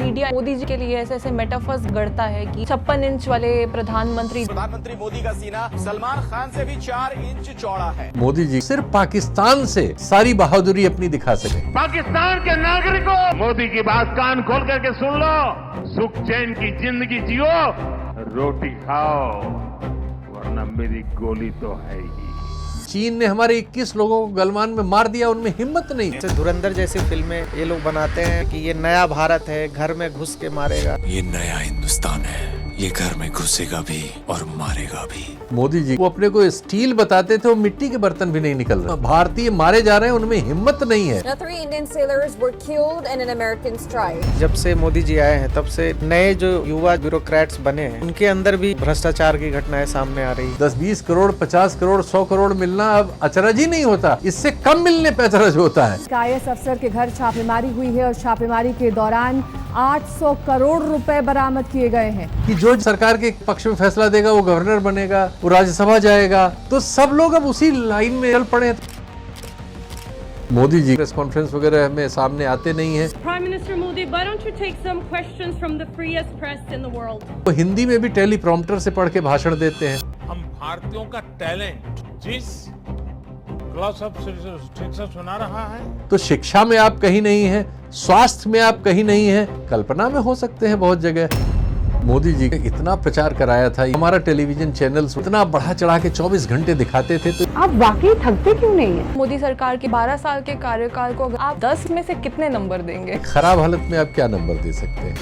Media Modi ji के लिए ऐसे ऐसे मेटाफर्स गढ़ता है कि 56 इंच वाले प्रधानमंत्री मोदी का सीना सलमान खान से भी 4 इंच चौड़ा है। मोदी जी सिर्फ पाकिस्तान से सारी बहादुरी अपनी दिखा सके। पाकिस्तान के नागरिकों, मोदी की बात कान खोल करके सुन लो। सुख चैन की जिंदगी जियो, रोटी खाओ, वरना मेरी गोली तो है ही। चीन ने हमारे 21 लोगों को गलवान में मार दिया, उनमें हिम्मत नहीं। धुरंधर जैसी फिल्में ये लोग बनाते हैं कि ये नया भारत है, घर में घुस के मारेगा। ये नया हिंदुस्तान है, ये घर में घुसेगा भी और मारेगा भी। मोदी जी वो अपने को स्टील बताते थे, वो मिट्टी के बर्तन भी नहीं निकल रहे। भारतीय मारे जा रहे हैं, उनमें हिम्मत नहीं है। 3 Indian sailors were killed in an American strike. जब से मोदी जी आए हैं तब से नए जो युवा ब्यूरोक्रेट्स बने हैं, उनके अंदर भी भ्रष्टाचार की घटनाएं सामने आ रही। 10-20 करोड़, 50 करोड़, 100 करोड़ मिलना अब अचरज ही नहीं होता, इससे कम मिलने पे अचरज होता है। IAS अफसर के घर छापेमारी हुई है और छापेमारी के दौरान 800 करोड़ रुपए बरामद किए गए हैं। कि जो सरकार के पक्ष में फैसला देगा वो गवर्नर बनेगा, वो राज्यसभा जाएगा, तो सब लोग अब उसी लाइन में चल पड़े। मोदी जी प्रेस कॉन्फ्रेंस वगैरह में सामने आते नहीं है। Prime Minister Modi, why don't you take some questions from the freest press in the world? वो हिंदी में भी टेलीप्रॉम्प्टर से पढ़ के भाषण देते हैं। हम भारतीयों का टैलेंट जिस क्लास ऑफ शिक्षा सुना रहा है, तो शिक्षा में आप कहीं नहीं है, स्वास्थ्य में आप कहीं नहीं है, कल्पना में हो सकते हैं बहुत जगह। मोदी जी ने इतना प्रचार कराया था, हमारा टेलीविजन चैनल इतना बढ़ा चढ़ा के 24 घंटे दिखाते थे। तो आप वाकई थकते क्यों नहीं है? मोदी सरकार के 12 साल के कार्यकाल को अगर आप 10 में से कितने नंबर देंगे? खराब हालत में आप क्या नंबर दे सकते हैं?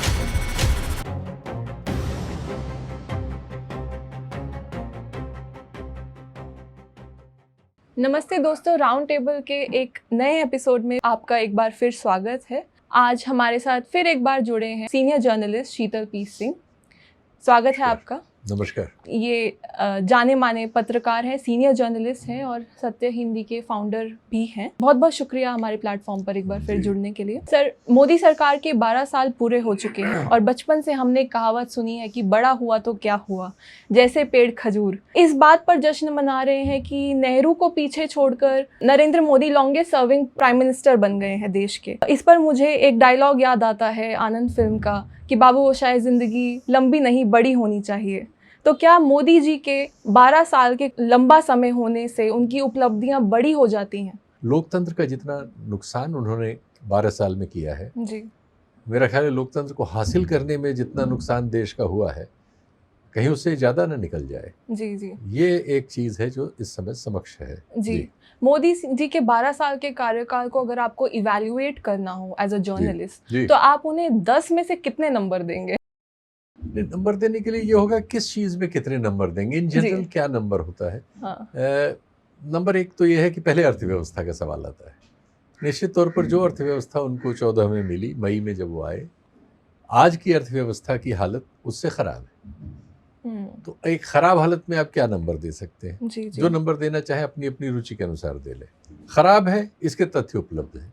नमस्ते दोस्तों, राउंड टेबल के एक नए एपिसोड में आपका एक बार फिर स्वागत है। आज हमारे साथ फिर एक बार जुड़े हैं सीनियर जर्नलिस्ट शीतल पी सिंह। स्वागत है आपका। नमस्कार। ये जाने माने पत्रकार हैं, सीनियर जर्नलिस्ट हैं और सत्य हिंदी के फाउंडर भी हैं। बहुत बहुत शुक्रिया हमारे प्लेटफॉर्म पर एक बार फिर जुड़ने के लिए। सर, मोदी सरकार के 12 साल पूरे हो चुके हैं और बचपन से हमने कहावत सुनी है कि बड़ा हुआ तो क्या हुआ, जैसे पेड़ खजूर। इस बात पर जश्न मना रहे हैं कि नेहरू को पीछे छोड़कर Narendra Modi longest serving prime minister बन गए हैं देश के। इस पर मुझे एक डायलॉग याद आता है आनंद फिल्म का कि बाबू वो शायद जिंदगी लंबी नहीं बड़ी होनी चाहिए। तो क्या मोदी जी के 12 साल के लंबा समय होने से उनकी उपलब्धियां बड़ी हो जाती हैं? लोकतंत्र का जितना नुकसान उन्होंने 12 साल में किया है जी, मेरा ख्याल है लोकतंत्र को हासिल करने में जितना नुकसान देश का हुआ है, कहीं उससे ज़्यादा न निकल जाए। जी जी, ये एक चीज़ है जो इस समय समक्ष है। जी। मोदी जी के 12 साल के कार्यकाल को अगर आपको इवैल्यूएट करना हो एज अ जर्नलिस्ट, तो आप उन्हें 10 में से कितने नंबर देंगे? नंबर देने के लिए ये होगा किस चीज़ में कितने नंबर देंगे, इन जनरल क्या नंबर होता है। हाँ। नंबर एक तो ये है कि पहले अर्थव्यवस्था का सवाल आता है। निश्चित तौर पर जो अर्थव्यवस्था उनको 14 में मिली, मई में जब वो आए, आज की अर्थव्यवस्था की हालत उससे ख़राब है। तो एक ख़राब हालत में आप क्या नंबर दे सकते हैं? जी, जी। जो नंबर देना चाहे अपनी अपनी रुचि के अनुसार दे ले। ख़राब है, इसके तथ्य उपलब्ध हैं।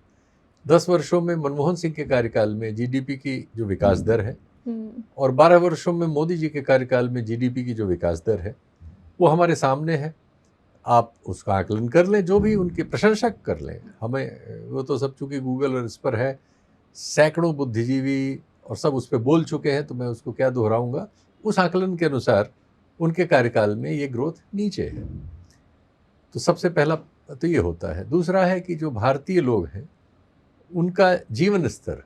10 वर्षों में मनमोहन सिंह के कार्यकाल में जीडीपी की जो विकास दर है और 12 वर्षों में मोदी जी के कार्यकाल में जीडीपी की जो विकास दर है, वो हमारे सामने है। आप उसका आकलन कर लें, जो भी उनकी प्रशंसा कर लें। हमें वो तो सब चूँकि गूगल और इस पर है, सैकड़ों बुद्धिजीवी और सब उस पर बोल चुके हैं, तो मैं उसको क्या दोहराऊंगा। उस आकलन के अनुसार उनके कार्यकाल में ये ग्रोथ नीचे है। तो सबसे पहला तो ये होता है। दूसरा है कि जो भारतीय लोग हैं उनका जीवन स्तर,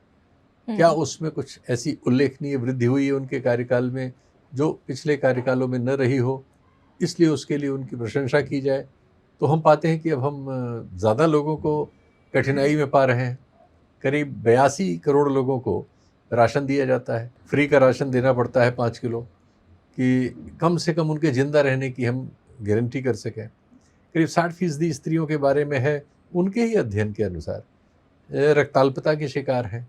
क्या उसमें कुछ ऐसी उल्लेखनीय वृद्धि हुई है उनके कार्यकाल में जो पिछले कार्यकालों में न रही हो, इसलिए उसके लिए उनकी प्रशंसा की जाए। तो हम पाते हैं कि अब हम ज़्यादा लोगों को कठिनाई में पा रहे हैं। करीब 82 करोड़ लोगों को राशन दिया जाता है, फ्री का राशन देना पड़ता है 5 किलो, कि कम से कम उनके ज़िंदा रहने की हम गारंटी कर सकें। करीब 60% स्त्रियों के बारे में है, उनके ही अध्ययन के अनुसार रक्ताल्पता के शिकार हैं।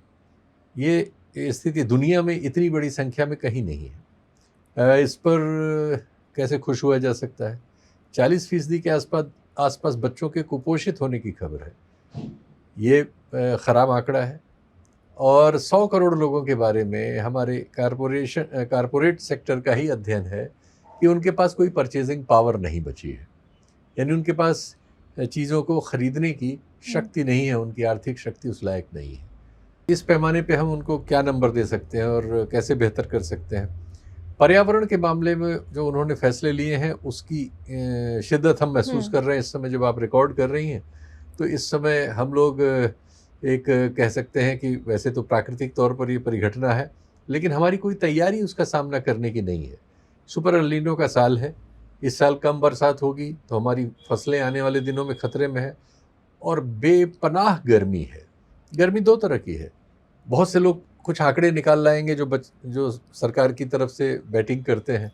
ये स्थिति दुनिया में इतनी बड़ी संख्या में कहीं नहीं है। इस पर कैसे खुश हुआ जा सकता है? 40% के आसपास बच्चों के कुपोषित होने की खबर है। ये ख़राब आंकड़ा है। और 100 करोड़ लोगों के बारे में हमारे कारपोरेट सेक्टर का ही अध्ययन है कि उनके पास कोई परचेजिंग पावर नहीं बची है, यानी उनके पास चीज़ों को ख़रीदने की शक्ति नहीं है, उनकी आर्थिक शक्ति उस लायक नहीं है। इस पैमाने पे हम उनको क्या नंबर दे सकते हैं और कैसे बेहतर कर सकते हैं। पर्यावरण के मामले में जो उन्होंने फैसले लिए हैं उसकी शिद्दत हम महसूस कर रहे हैं इस समय जब आप रिकॉर्ड कर रही हैं। तो इस समय हम लोग एक कह सकते हैं कि वैसे तो प्राकृतिक तौर पर ये परिघटना है, लेकिन हमारी कोई तैयारी उसका सामना करने की नहीं है। सुपर एल नीनो का साल है, इस साल कम बरसात होगी तो हमारी फसलें आने वाले दिनों में खतरे में है। और बेपनाह गर्मी है। गर्मी दो तरह की है। बहुत से लोग कुछ आंकड़े निकाल लाएंगे जो सरकार की तरफ से बैटिंग करते हैं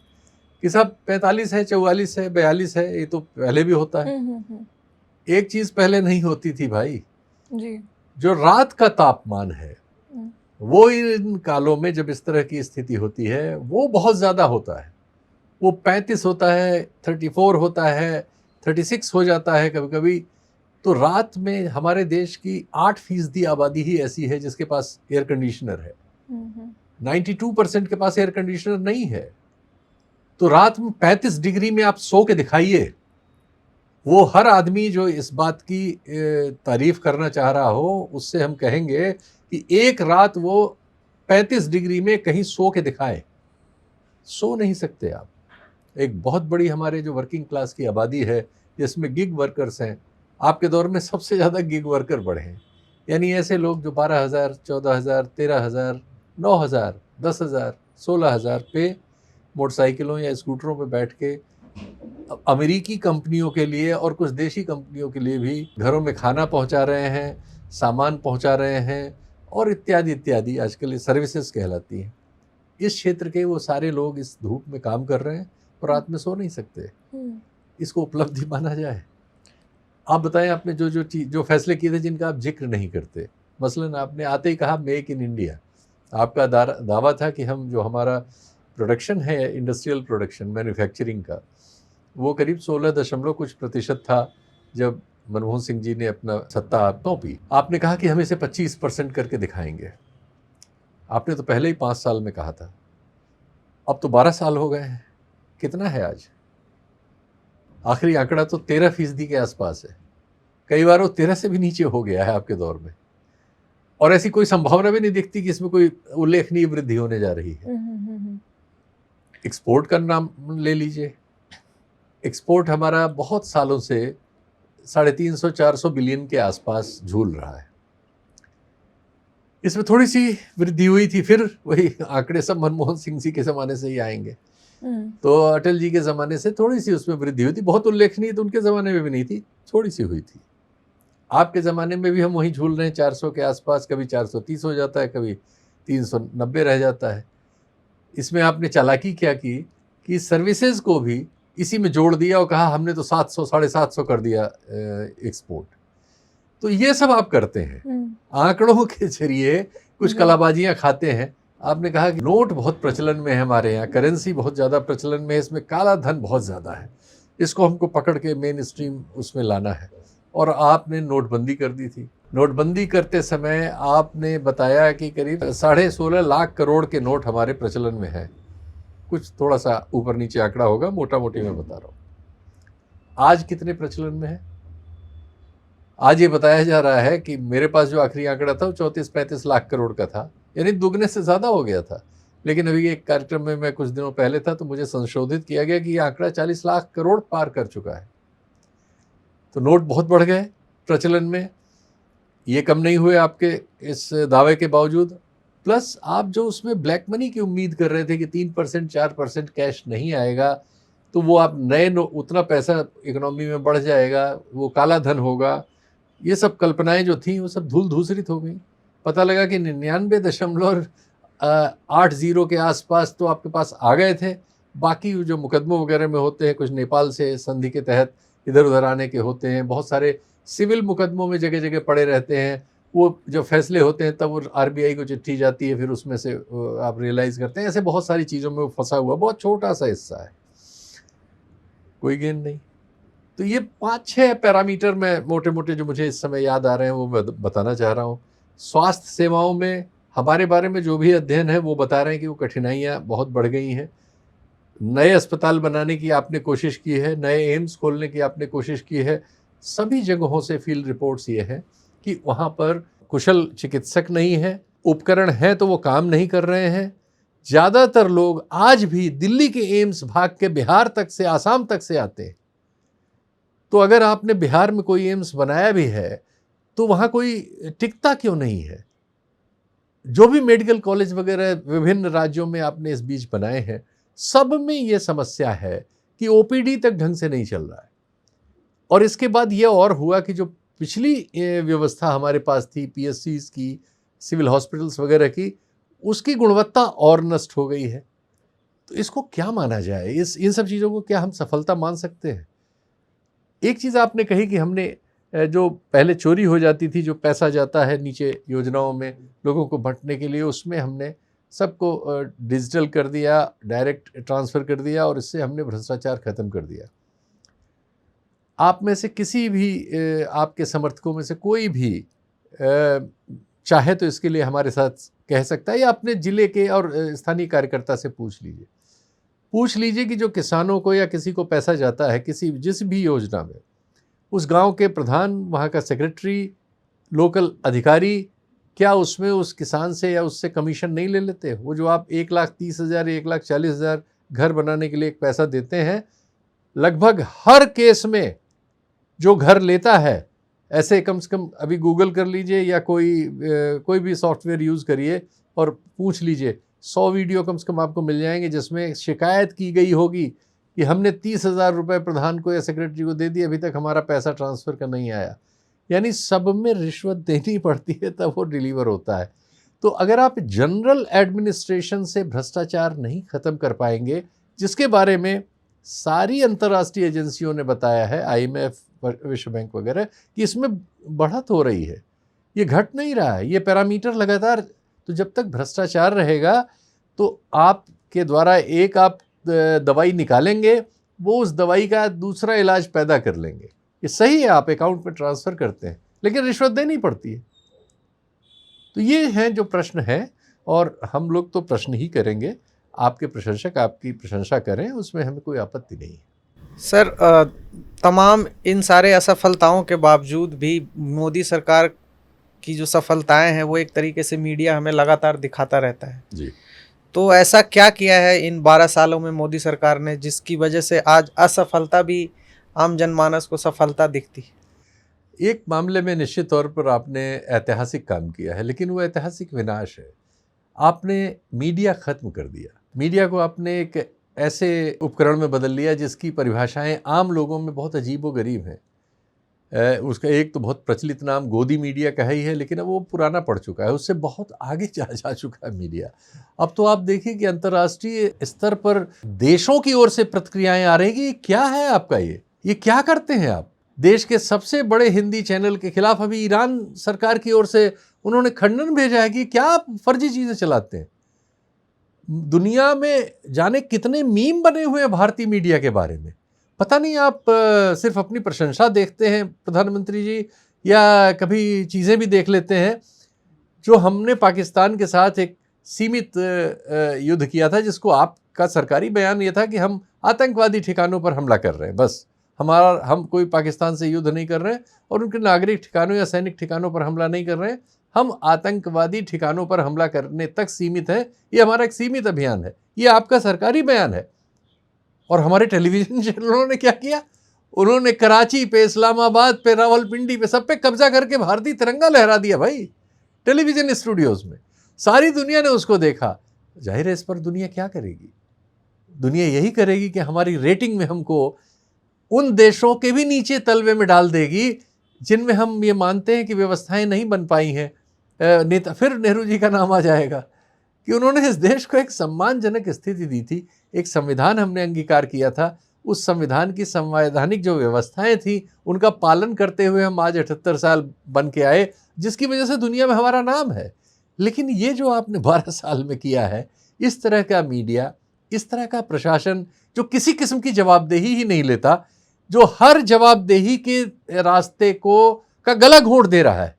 कि साहब 45 है, 44 है, 42 है, ये तो पहले भी होता है। एक चीज़ पहले नहीं होती थी भाई जी। जो रात का तापमान है वो इन कालों में जब इस तरह की स्थिति होती है वो बहुत ज़्यादा होता है। वो 35 होता है, 34 होता है, 36 हो जाता है कभी कभी। तो रात में हमारे देश की 8% आबादी ही ऐसी है जिसके पास एयर कंडीशनर है। 92% के पास एयर कंडीशनर नहीं है। तो रात में 35 डिग्री में आप सो के दिखाइए। वो हर आदमी जो इस बात की तारीफ करना चाह रहा हो उससे हम कहेंगे कि एक रात वो 35 डिग्री में कहीं सो के दिखाए। सो नहीं सकते आप। एक बहुत बड़ी हमारे जो वर्किंग क्लास की आबादी है जिसमें गिग वर्कर्स हैं, आपके दौर में सबसे ज़्यादा गिग वर्कर बढ़े हैं। यानी ऐसे लोग जो 12,000, 14,000, 13,000, 9,000, 10,000, 16,000 पे मोटरसाइकिलों या स्कूटरों पे बैठ के अमेरिकी कंपनियों के लिए और कुछ देशी कंपनियों के लिए भी घरों में खाना पहुंचा रहे हैं, सामान पहुंचा रहे हैं और इत्यादि इत्यादि। आजकल ये सर्विसेज कहलाती हैं। इस क्षेत्र के वो सारे लोग इस धूप में काम कर रहे हैं और रात में सो नहीं सकते। इसको उपलब्धि माना जाए। आप बताएं आपने जो फैसले किए थे जिनका आप जिक्र नहीं करते। मसलन आपने आते ही कहा मेक इन इंडिया। आपका दावा था कि हम जो हमारा प्रोडक्शन है इंडस्ट्रियल प्रोडक्शन मैन्युफैक्चरिंग का वो करीब 16% था जब मनमोहन सिंह जी ने अपना सत्ता सौंपी। आपने कहा कि हम इसे 25% करके दिखाएंगे। आपने तो पहले ही 5 साल में कहा था। अब तो 12 साल हो गए हैं। कितना है आज? आखिरी आंकड़ा तो 13% के आसपास है। कई बार वो 13 से भी नीचे हो गया है आपके दौर में। और ऐसी कोई संभावना भी नहीं दिखती कि इसमें कोई उल्लेखनीय वृद्धि होने जा रही है। एक्सपोर्ट का नाम ले लीजिए। एक्सपोर्ट हमारा बहुत सालों से 350-400 बिलियन के आसपास झूल रहा है। इसमें थोड़ी सी वृद्धि हुई थी, फिर वही आंकड़े सब मनमोहन सिंह जी के ज़माने से ही आएंगे। तो अटल जी के ज़माने से थोड़ी सी उसमें वृद्धि हुई थी। बहुत उल्लेखनीय तो उनके ज़माने में भी नहीं थी, थोड़ी सी हुई थी। आपके ज़माने में भी हम वहीं झूल रहे हैं 400 के आसपास। कभी 430 हो जाता है, कभी 390 रह जाता है। इसमें आपने चालाकी क्या की कि सर्विसेज को भी इसी में जोड़ दिया और कहा हमने तो 700 750 कर दिया एक्सपोर्ट। तो ये सब आप करते हैं, आंकड़ों के जरिए कुछ कलाबाजियां खाते हैं। आपने कहा कि नोट बहुत प्रचलन में है हमारे यहाँ, करेंसी बहुत ज़्यादा प्रचलन में है, इसमें काला धन बहुत ज़्यादा है, इसको हमको पकड़ के मेन स्ट्रीम उसमें लाना है। और आपने नोटबंदी कर दी थी। नोटबंदी करते समय आपने बताया कि करीब 16.5 लाख करोड़ के नोट हमारे प्रचलन में है। कुछ थोड़ा सा ऊपर नीचे आंकड़ा होगा, मोटा मोटी मैं बता रहा हूँ। आज कितने प्रचलन में है? आज ये बताया जा रहा है कि मेरे पास जो आखिरी आंकड़ा था वो 34-35 लाख करोड़ का था, यानी दुगने से ज़्यादा हो गया था। लेकिन अभी एक कार्यक्रम में मैं कुछ दिनों पहले था तो मुझे संशोधित किया गया कि ये आंकड़ा 40 लाख करोड़ पार कर चुका है। तो नोट बहुत बढ़ गए प्रचलन में। ये कम नहीं हुए आपके इस दावे के बावजूद। प्लस आप जो उसमें ब्लैक मनी की उम्मीद कर रहे थे कि 3% 4% कैश नहीं आएगा, तो वो आप उतना पैसा इकोनॉमी में बढ़ जाएगा, वो काला धन होगा, ये सब कल्पनाएं जो थी वो सब धूल धूसरित हो गई। पता लगा कि 99.80 के आसपास तो आपके पास आ गए थे। बाकी जो मुकदमों वगैरह में होते हैं, कुछ नेपाल से संधि के तहत इधर उधर आने के होते हैं, बहुत सारे सिविल मुकदमों में जगह जगह पड़े रहते हैं। वो जो फैसले होते हैं तब वो RBI को चिट्ठी जाती है, फिर उसमें से आप रियलाइज़ करते हैं। ऐसे बहुत सारी चीज़ों में वो फंसा हुआ बहुत छोटा सा हिस्सा है, कोई गेन नहीं। तो ये 5-6 पैरामीटर में मोटे मोटे जो मुझे इस समय याद आ रहे हैं वो मैं बताना चाह रहा हूँ। स्वास्थ्य सेवाओं में हमारे बारे में जो भी अध्ययन है वो बता रहे हैं कि वो कठिनाइयाँ बहुत बढ़ गई हैं। नए अस्पताल बनाने की आपने कोशिश की है, नए एम्स खोलने की आपने कोशिश की है। सभी जगहों से फील्ड रिपोर्ट्स ये हैं कि वहाँ पर कुशल चिकित्सक नहीं है, उपकरण हैं तो वो काम नहीं कर रहे हैं। ज़्यादातर लोग आज भी दिल्ली के एम्स भाग के बिहार तक से, आसाम तक से आते हैं। तो अगर आपने बिहार में कोई एम्स बनाया भी है तो वहाँ कोई टिकता क्यों नहीं है? जो भी मेडिकल कॉलेज वगैरह विभिन्न राज्यों में आपने इस बीच बनाए हैं, सब में ये समस्या है कि ओपीडी तक ढंग से नहीं चल रहा है। और इसके बाद ये और हुआ कि जो पिछली व्यवस्था हमारे पास थी, पीएससीज की, सिविल हॉस्पिटल्स वगैरह की, उसकी गुणवत्ता और नष्ट हो गई है। तो इसको क्या माना जाए? इन सब चीज़ों को क्या हम सफलता मान सकते हैं? एक चीज़ आपने कही कि हमने जो पहले चोरी हो जाती थी, जो पैसा जाता है नीचे योजनाओं में लोगों को बांटने के लिए, उसमें हमने सबको डिजिटल कर दिया, डायरेक्ट ट्रांसफ़र कर दिया और इससे हमने भ्रष्टाचार ख़त्म कर दिया। आप में से किसी भी आपके समर्थकों में से कोई भी चाहे तो इसके लिए हमारे साथ कह सकता है, या अपने ज़िले के और स्थानीय कार्यकर्ता से पूछ लीजिए कि जो किसानों को या किसी को पैसा जाता है जिस भी योजना में, उस गांव के प्रधान, वहाँ का सेक्रेटरी, लोकल अधिकारी, क्या उसमें उस किसान से या उससे कमीशन नहीं ले लेते? वो जो आप 1,30,000 या 1,40,000 घर बनाने के लिए एक पैसा देते हैं, लगभग हर केस में जो घर लेता है, ऐसे कम से कम अभी गूगल कर लीजिए या कोई भी सॉफ्टवेयर यूज़ करिए और पूछ लीजिए, 100 वीडियो कम से कम आपको मिल जाएंगे जिसमें शिकायत की गई होगी कि हमने 30,000 रुपये प्रधान को या सेक्रेटरी को दे दिए, अभी तक हमारा पैसा ट्रांसफ़र का नहीं आया। यानी सब में रिश्वत देनी पड़ती है तब वो डिलीवर होता है। तो अगर आप जनरल एडमिनिस्ट्रेशन से भ्रष्टाचार नहीं ख़त्म कर पाएंगे, जिसके बारे में सारी अंतर्राष्ट्रीय एजेंसियों ने बताया है, IMF, विश्व बैंक वगैरह, कि इसमें बढ़त हो रही है, ये घट नहीं रहा है, ये पैरामीटर लगातार। तो जब तक भ्रष्टाचार रहेगा तो आपके द्वारा एक आप दवाई निकालेंगे, वो उस दवाई का दूसरा इलाज पैदा कर लेंगे। ये सही है, आप अकाउंट में ट्रांसफ़र करते हैं, लेकिन रिश्वत देनी पड़ती है। तो ये हैं जो प्रश्न हैं, और हम लोग तो प्रश्न ही करेंगे। आपके प्रशंसक आपकी प्रशंसा करें, उसमें हमें कोई आपत्ति नहीं है। सर, तमाम इन सारे असफलताओं के बावजूद भी मोदी सरकार की जो सफलताएं हैं वो एक तरीके से मीडिया हमें लगातार दिखाता रहता है जी। तो ऐसा क्या किया है इन 12 सालों में मोदी सरकार ने जिसकी वजह से आज असफलता भी आम जनमानस को सफलता दिखती? एक मामले में निश्चित तौर पर आपने ऐतिहासिक काम किया है, लेकिन वो ऐतिहासिक विनाश है। आपने मीडिया ख़त्म कर दिया। मीडिया को आपने एक ऐसे उपकरण में बदल लिया जिसकी परिभाषाएं आम लोगों में बहुत अजीब व गरीब हैं। उसका एक तो बहुत प्रचलित नाम गोदी मीडिया का ही है, लेकिन अब वो पुराना पड़ चुका है, उससे बहुत आगे जा चुका है मीडिया। अब तो आप देखिए कि अंतर्राष्ट्रीय स्तर पर देशों की ओर से प्रतिक्रियाएं आ रही हैं कि ये क्या है आपका, ये क्या करते हैं आप? देश के सबसे बड़े हिंदी चैनल के खिलाफ अभी ईरान सरकार की ओर से उन्होंने खंडन भेजा है कि क्या आप फर्जी चीज़ें चलाते हैं। दुनिया में जाने कितने मीम बने हुए हैं भारतीय मीडिया के बारे में। पता नहीं आप सिर्फ अपनी प्रशंसा देखते हैं प्रधानमंत्री जी, या कभी चीज़ें भी देख लेते हैं। जो हमने पाकिस्तान के साथ एक सीमित युद्ध किया था, जिसको आपका सरकारी बयान ये था कि हम आतंकवादी ठिकानों पर हमला कर रहे हैं, बस हम कोई पाकिस्तान से युद्ध नहीं कर रहे हैं और उनके नागरिक ठिकानों या सैनिक ठिकानों पर हमला नहीं कर रहे हैं, हम आतंकवादी ठिकानों पर हमला करने तक सीमित हैं। ये हमारा एक सीमित अभियान है, ये आपका सरकारी बयान है। और हमारे टेलीविज़न चैनलों ने क्या किया? उन्होंने कराची पे, इस्लामाबाद पे, रावलपिंडी पे, सब पे कब्जा करके भारतीय तिरंगा लहरा दिया भाई, टेलीविज़न स्टूडियोज़ में। सारी दुनिया ने उसको देखा। जाहिर है इस पर दुनिया क्या करेगी? दुनिया यही करेगी कि हमारी रेटिंग में हमको उन देशों के भी नीचे तलवे में डाल देगी जिनमें हम ये मानते हैं कि व्यवस्थाएं नहीं बन पाई हैं। नेता फिर नेहरू जी का नाम आ जाएगा कि उन्होंने इस देश को एक सम्मानजनक स्थिति दी थी। एक संविधान हमने अंगीकार किया था, उस संविधान की संवैधानिक जो व्यवस्थाएं थी उनका पालन करते हुए हम आज 78 साल बन के आए, जिसकी वजह से दुनिया में हमारा नाम है। लेकिन ये जो आपने 12 साल में किया है, इस तरह का मीडिया, इस तरह का प्रशासन जो किसी किस्म की जवाबदेही ही नहीं लेता, जो हर जवाबदेही के रास्ते का गला घोंट दे रहा है।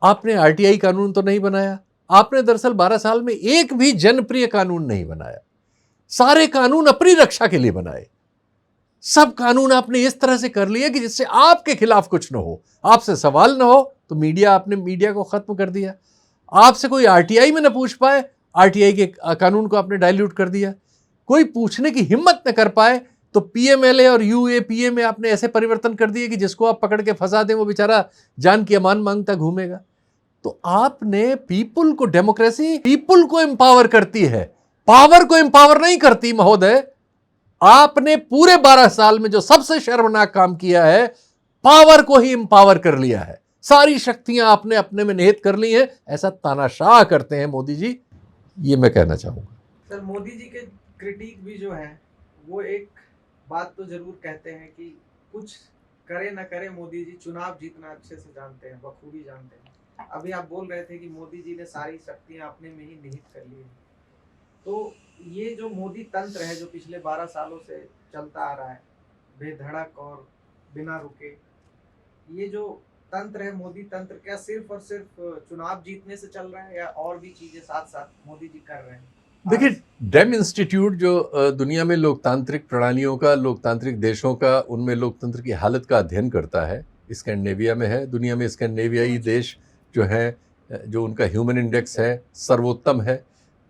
आपने RTI कानून तो नहीं बनाया, आपने दरअसल 12 साल में एक भी जनप्रिय कानून नहीं बनाया। सारे कानून अपनी रक्षा के लिए बनाए। सब कानून आपने इस तरह से कर लिए कि जिससे आपके खिलाफ कुछ न हो, आपसे सवाल न हो तो आपने मीडिया को ख़त्म कर दिया। आपसे कोई आरटीआई में न पूछ पाए, आरटीआई के कानून को आपने डाइल्यूट कर दिया। कोई पूछने की हिम्मत न कर पाए तो पीएमएलए और यूएपीए में आपने ऐसे परिवर्तन कर दिए कि जिसको आप पकड़ के फंसा दें वो बेचारा जान की अमान मांगता घूमेगा। तो आपने पीपुल को, डेमोक्रेसी पीपुल को एम्पावर करती है, पावर को एम्पावर नहीं करती महोदय। आपने पूरे 12 साल में जो सबसे शर्मनाक काम किया है, पावर को ही एम्पावर कर लिया है। सारी शक्तियां आपने अपने में निहित कर ली हैं। ऐसा तानाशाह करते हैं मोदी जी, ये मैं कहना चाहूंगा। सर, मोदी जी के क्रिटिक भी जो है वो एक बात तो जरूर कहते हैं कि कुछ करे न करे मोदी जी चुनाव जीतना अच्छे से जानते हैं, बखूबी जानते हैं। अभी आप बोल रहे थे कि मोदी जी ने सारी शक्तियां अपने में ही निहित कर ली हैं। तो ये जो मोदी तंत्र है जो पिछले 12 सालों से चलता आ रहा है, बेधड़क और बिना रुके, ये जो तंत्र है मोदी तंत्र, क्या सिर्फ और सिर्फ चुनाव जीतने से चल रहा है या और भी चीजें साथ साथ मोदी जी कर रहे हैं? देखिए, डेम इंस्टीट्यूट जो दुनिया में लोकतांत्रिक प्रणालियों का, लोकतांत्रिक देशों का, उनमें लोकतंत्र की हालत का अध्ययन करता है, स्कैंडिनेविया में है। दुनिया में स्कैंडिनेवियाई देश जो हैं, जो उनका ह्यूमन इंडेक्स है सर्वोत्तम है।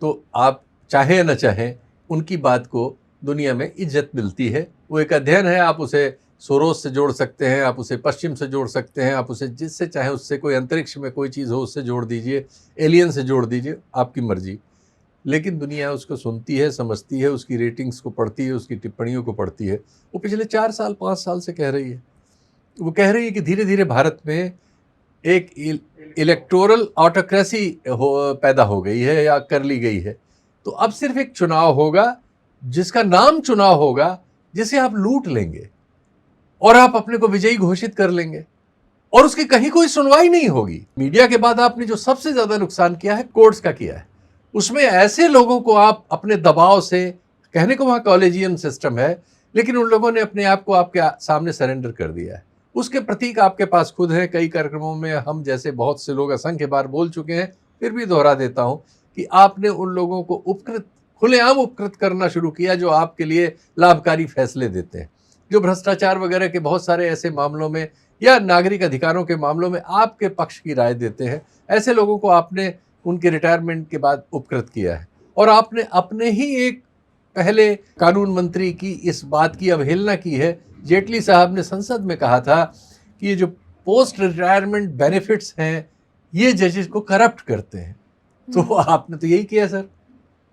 तो आप चाहे या न चाहें, उनकी बात को दुनिया में इज्जत मिलती है। वो एक अध्ययन है, आप उसे सोरोस से जोड़ सकते हैं, आप उसे पश्चिम से जोड़ सकते हैं, आप उसे जिससे चाहे उससे, कोई अंतरिक्ष में कोई चीज़ हो उससे जोड़ दीजिए, एलियन से जोड़ दीजिए, आपकी मर्जी। लेकिन दुनिया उसको सुनती है, समझती है, उसकी रेटिंग्स को पढ़ती है, उसकी टिप्पणियों को पढ़ती है। वो पिछले 4 साल 5 साल से कह रही है, वो कह रही है कि धीरे धीरे भारत में एक इलेक्टोरल ऑटोक्रेसी पैदा हो गई है या कर ली गई है। तो अब सिर्फ एक चुनाव होगा जिसका नाम चुनाव होगा, जिसे आप लूट लेंगे और आप अपने को विजयी घोषित कर लेंगे और उसकी कहीं कोई सुनवाई नहीं होगी। मीडिया के बाद आपने जो सबसे ज्यादा नुकसान किया है, कोर्ट्स का किया है। उसमें ऐसे लोगों को आप अपने दबाव से, कहने को वहाँ कॉलेजियम सिस्टम है, लेकिन उन लोगों ने अपने आप को आपके सामने सरेंडर कर दिया है। उसके प्रतीक आपके पास खुद हैं। कई कार्यक्रमों में हम जैसे बहुत से लोग असंख्य बार बोल चुके हैं, फिर भी दोहरा देता हूँ कि आपने उन लोगों को उपकृत, खुलेआम उपकृत करना शुरू किया जो आपके लिए लाभकारी फैसले देते हैं, जो भ्रष्टाचार वगैरह के बहुत सारे ऐसे मामलों में या नागरिक अधिकारों के मामलों में आपके पक्ष की राय देते हैं। ऐसे लोगों को आपने उनके रिटायरमेंट के बाद उपकृत किया है। और आपने अपने ही एक पहले कानून मंत्री की इस बात की अवहेलना की है। जेटली साहब ने संसद में कहा था कि ये जो पोस्ट रिटायरमेंट बेनिफिट्स हैं, ये जजेस को करप्ट करते हैं। तो आपने तो यही किया सर।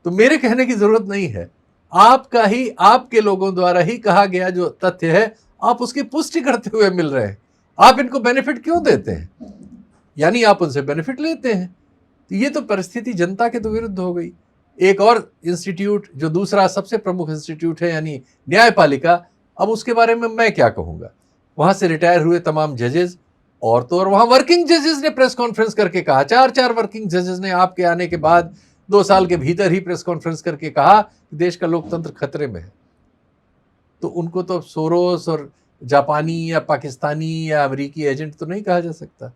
तो मेरे कहने की जरूरत नहीं है, आपका ही, आपके लोगों द्वारा ही कहा गया जो तथ्य है, आप उसकी पुष्टि करते हुए मिल रहे हैं। आप इनको बेनिफिट क्यों देते हैं? यानी आप उनसे बेनिफिट लेते हैं। तो ये तो परिस्थिति जनता के तो विरुद्ध हो गई। एक और इंस्टीट्यूट जो दूसरा सबसे प्रमुख इंस्टीट्यूट है, यानी न्यायपालिका, अब उसके बारे में मैं क्या कहूँगा। वहाँ से रिटायर हुए तमाम जजेस, और तो और वहाँ वर्किंग जजेस ने प्रेस कॉन्फ्रेंस करके कहा, 4 वर्किंग जजेस ने आपके आने के बाद 2 साल के भीतर ही प्रेस कॉन्फ्रेंस करके कहा कि देश का लोकतंत्र खतरे में है। तो उनको तो सोरोस और जापानी या पाकिस्तानी या अमेरिकी एजेंट तो नहीं कहा जा सकता।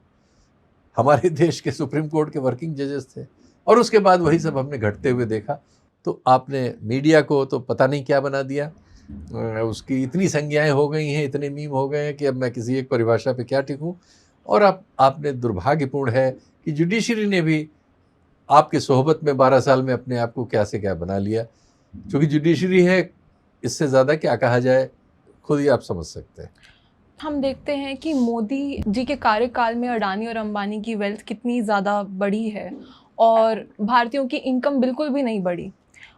हमारे देश के सुप्रीम कोर्ट के वर्किंग जजेस थे, और उसके बाद वही सब हमने घटते हुए देखा। तो आपने मीडिया को तो पता नहीं क्या बना दिया। उसकी इतनी संज्ञाएं हो गई हैं, इतने मीम हो गए हैं कि अब मैं किसी एक परिभाषा पे क्या टिकूं। और आपने, दुर्भाग्यपूर्ण है कि जुडिशरी ने भी आपके सोहबत में 12 साल में अपने आप को क्या से क्या बना लिया। क्योंकि जुडिशरी है, इससे ज़्यादा क्या कहा जाए, खुद ही आप समझ सकते हैं। हम देखते हैं कि मोदी जी के कार्यकाल में अडानी और अंबानी की वेल्थ कितनी ज़्यादा बढ़ी है और भारतीयों की इनकम बिल्कुल भी नहीं बढ़ी।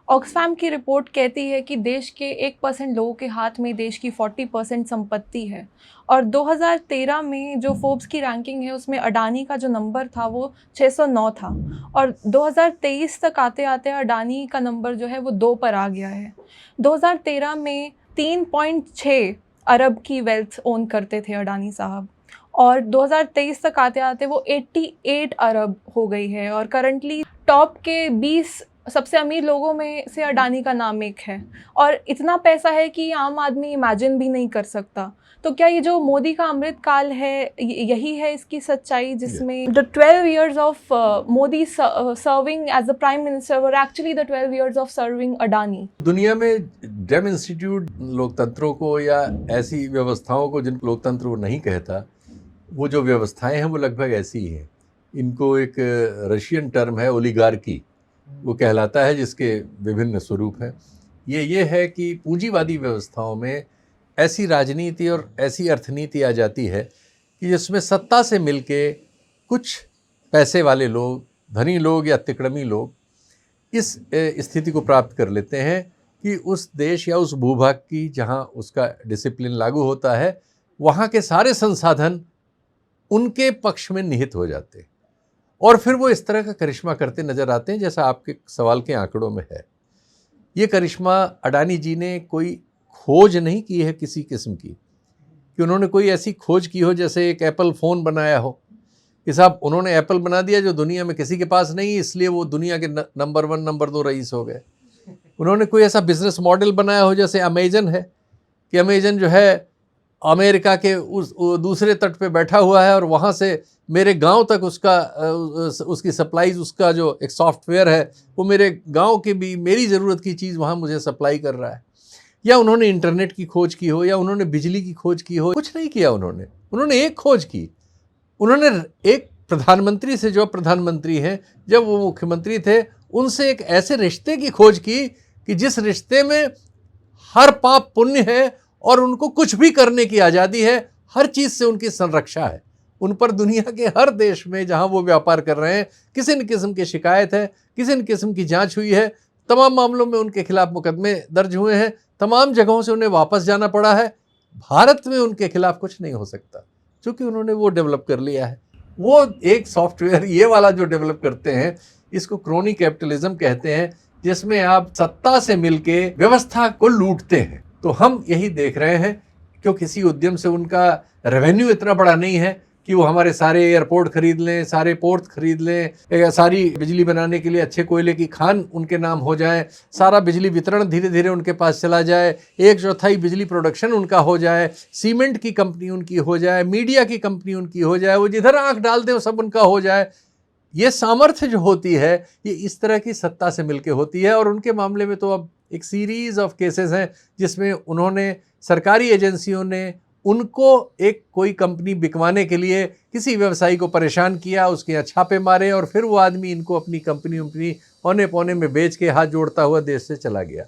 ऑक्सफैम की रिपोर्ट कहती है कि देश के 1% लोगों के हाथ में देश की 40% संपत्ति है। और 2013 में जो फोर्ब्स की रैंकिंग है उसमें अडानी का जो नंबर था वो 609 था, और 2023 तक आते आते अडानी का नंबर जो है वो 2 पर आ गया है। 2013 में 3.6 अरब की वेल्थ ओन करते थे अडानी साहब, और 2023 तक आते आते वो 88 अरब हो गई है। और करंटली टॉप के 20 सबसे अमीर लोगों में से अडानी का नाम एक है, और इतना पैसा है कि आम आदमी इमेजिन भी नहीं कर सकता। तो क्या ये जो मोदी का अमृत काल है, यही है इसकी सच्चाई, जिसमें the 12 years of Modi serving as a prime minister were actually the 12 years of serving Adani? दुनिया में डेम इंस्टीट्यूट लोकतंत्रों को या ऐसी व्यवस्थाओं को जिन लोकतंत्र वो नहीं कहता, वो जो व्यवस्थाएं हैं वो लगभग ऐसी ही हैं। इनको एक रशियन टर्म है ओलिगार्की, वो कहलाता है, जिसके विभिन्न स्वरूप हैं। ये है कि पूंजीवादी व्यवस्थाओं में ऐसी राजनीति और ऐसी अर्थनीति आ जाती है कि जिसमें सत्ता से मिलके कुछ पैसे वाले लोग, धनी लोग या तिकड़मी लोग इस स्थिति को प्राप्त कर लेते हैं कि उस देश या उस भूभाग की जहाँ उसका डिसिप्लिन लागू होता है, वहाँ के सारे संसाधन उनके पक्ष में निहित हो जाते हैं और फिर वो इस तरह का करिश्मा करते नजर आते हैं, जैसा आपके सवाल के आंकड़ों में है। ये करिश्मा अडानी जी ने कोई खोज नहीं की है किसी किस्म की, कि उन्होंने कोई ऐसी खोज की हो जैसे एक एप्पल फ़ोन बनाया हो कि साहब उन्होंने एप्पल बना दिया जो दुनिया में किसी के पास नहीं, इसलिए वो दुनिया के नंबर 1 नंबर 2 रईस हो गए। उन्होंने कोई ऐसा बिजनेस मॉडल बनाया हो जैसे अमेजन है, कि अमेजन जो है अमेरिका के उस दूसरे तट पे बैठा हुआ है और वहाँ से मेरे गांव तक उसकी सप्लाईज, उसका जो एक सॉफ्टवेयर है वो मेरे गांव के भी मेरी ज़रूरत की चीज़ वहाँ मुझे सप्लाई कर रहा है। या उन्होंने इंटरनेट की खोज की हो, या उन्होंने बिजली की खोज की हो, कुछ नहीं किया उन्होंने एक खोज की। उन्होंने एक प्रधानमंत्री से, जो प्रधानमंत्री हैं, जब वो मुख्यमंत्री थे, उनसे एक ऐसे रिश्ते की खोज की कि जिस रिश्ते में हर पाप पुण्य है और उनको कुछ भी करने की आज़ादी है, हर चीज़ से उनकी संरक्षा है। उन पर दुनिया के हर देश में जहाँ वो व्यापार कर रहे हैं किसी न किस्म की शिकायत है, किसी न किस्म की जांच हुई है, तमाम मामलों में उनके खिलाफ मुकदमे दर्ज हुए हैं, तमाम जगहों से उन्हें वापस जाना पड़ा है। भारत में उनके खिलाफ कुछ नहीं हो सकता क्योंकि उन्होंने वो डेवलप कर लिया है। वो एक सॉफ्टवेयर ये वाला जो डेवलप करते हैं, इसको क्रोनी कैपिटलिज्म कहते हैं, जिसमें आप सत्ता से मिलके व्यवस्था को लूटते हैं। तो हम यही देख रहे हैं क्यों किसी उद्यम से उनका रेवेन्यू इतना बड़ा नहीं है कि वो हमारे सारे एयरपोर्ट खरीद लें, सारे पोर्ट खरीद लें, सारी बिजली बनाने के लिए अच्छे कोयले की खान उनके नाम हो जाए, सारा बिजली वितरण धीरे धीरे उनके पास चला जाए, 1/4 बिजली प्रोडक्शन उनका हो जाए, सीमेंट की कंपनी उनकी हो जाए, मीडिया की कंपनी उनकी हो जाए, वो जिधर आंख डाल दे वो सब उनका हो जाए। ये सामर्थ्य जो होती है ये इस तरह की सत्ता से मिलके होती है। और उनके मामले में तो अब एक सीरीज ऑफ केसेस हैं जिसमें उन्होंने, सरकारी एजेंसियों ने उनको एक कोई कंपनी बिकवाने के लिए किसी व्यवसायी को परेशान किया, उसके यहाँ छापे मारे और फिर वो आदमी इनको अपनी कंपनी औने पौने में बेच के हाथ जोड़ता हुआ देश से चला गया।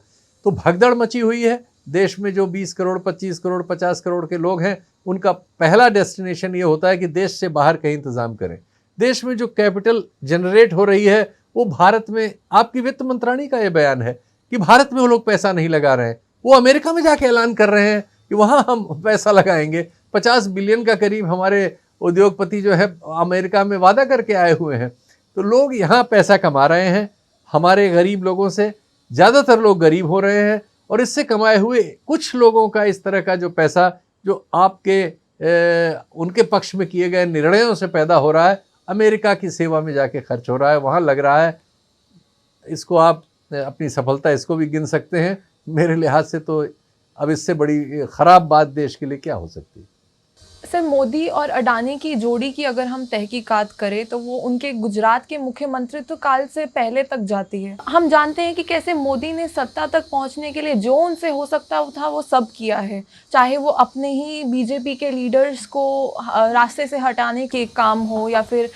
तो भगदड़ मची हुई है देश में। जो 20 करोड़, 25 करोड़, 50 करोड़ के लोग हैं, उनका पहला डेस्टिनेशन ये होता है कि देश से बाहर कहीं इंतज़ाम करें। देश में जो कैपिटल जनरेट हो रही है वो भारत में, आपकी वित्त मंत्रालय का ये बयान है कि भारत में वो लोग पैसा नहीं लगा रहे हैं, वो अमेरिका में जाके ऐलान कर रहे हैं कि वहाँ हम पैसा लगाएंगे। 50 बिलियन का करीब हमारे उद्योगपति जो है अमेरिका में वादा करके आए हुए हैं। तो लोग यहाँ पैसा कमा रहे हैं हमारे गरीब लोगों से, ज़्यादातर लोग गरीब हो रहे हैं और इससे कमाए हुए कुछ लोगों का इस तरह का जो पैसा जो आपके उनके पक्ष में किए गए निर्णयों से पैदा हो रहा है, अमेरिका की सेवा में जाके खर्च हो रहा है, वहाँ लग रहा है। इसको आप अपनी सफलता इसको भी गिन सकते हैं। मेरे लिहाज से तो अब इससे बड़ी ख़राब बात देश के लिए क्या हो सकती है। सर, मोदी और अडानी की जोड़ी की अगर हम तहकीकात करें तो वो उनके गुजरात के मुख्यमंत्रित्व काल से पहले तक जाती है। हम जानते हैं कि कैसे मोदी ने सत्ता तक पहुंचने के लिए जो उनसे हो सकता था वो सब किया है, चाहे वो अपने ही बीजेपी के लीडर्स को रास्ते से हटाने के काम हो या फिर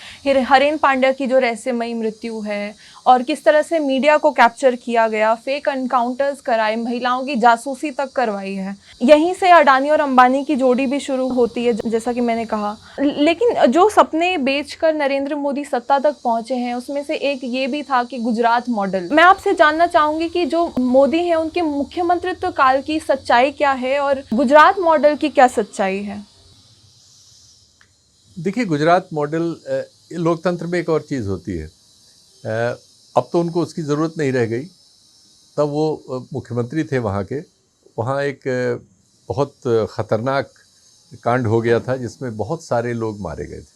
हरेन पांड्या की जो रहस्यमयी मृत्यु है और किस तरह से मीडिया को कैप्चर किया गया, फेक एनकाउंटर्स कराए, महिलाओं की जासूसी तक करवाई है। यहीं से अडानी और अंबानी की जोड़ी भी शुरू होती है, जैसा कि मैंने कहा। लेकिन जो सपने बेचकर नरेंद्र मोदी सत्ता तक पहुंचे हैं उसमें से एक ये भी था कि गुजरात मॉडल। मैं आपसे जानना चाहूंगी कि जो मोदी हैं उनके मुख्यमंत्रित्व काल की सच्चाई क्या है और गुजरात मॉडल की क्या सच्चाई है? देखिए, गुजरात मॉडल, लोकतंत्र में एक और चीज़ होती है, अब तो उनको उसकी ज़रूरत नहीं रह गई। तब वो मुख्यमंत्री थे वहाँ के, वहाँ एक बहुत ख़तरनाक कांड हो गया था जिसमें बहुत सारे लोग मारे गए थे।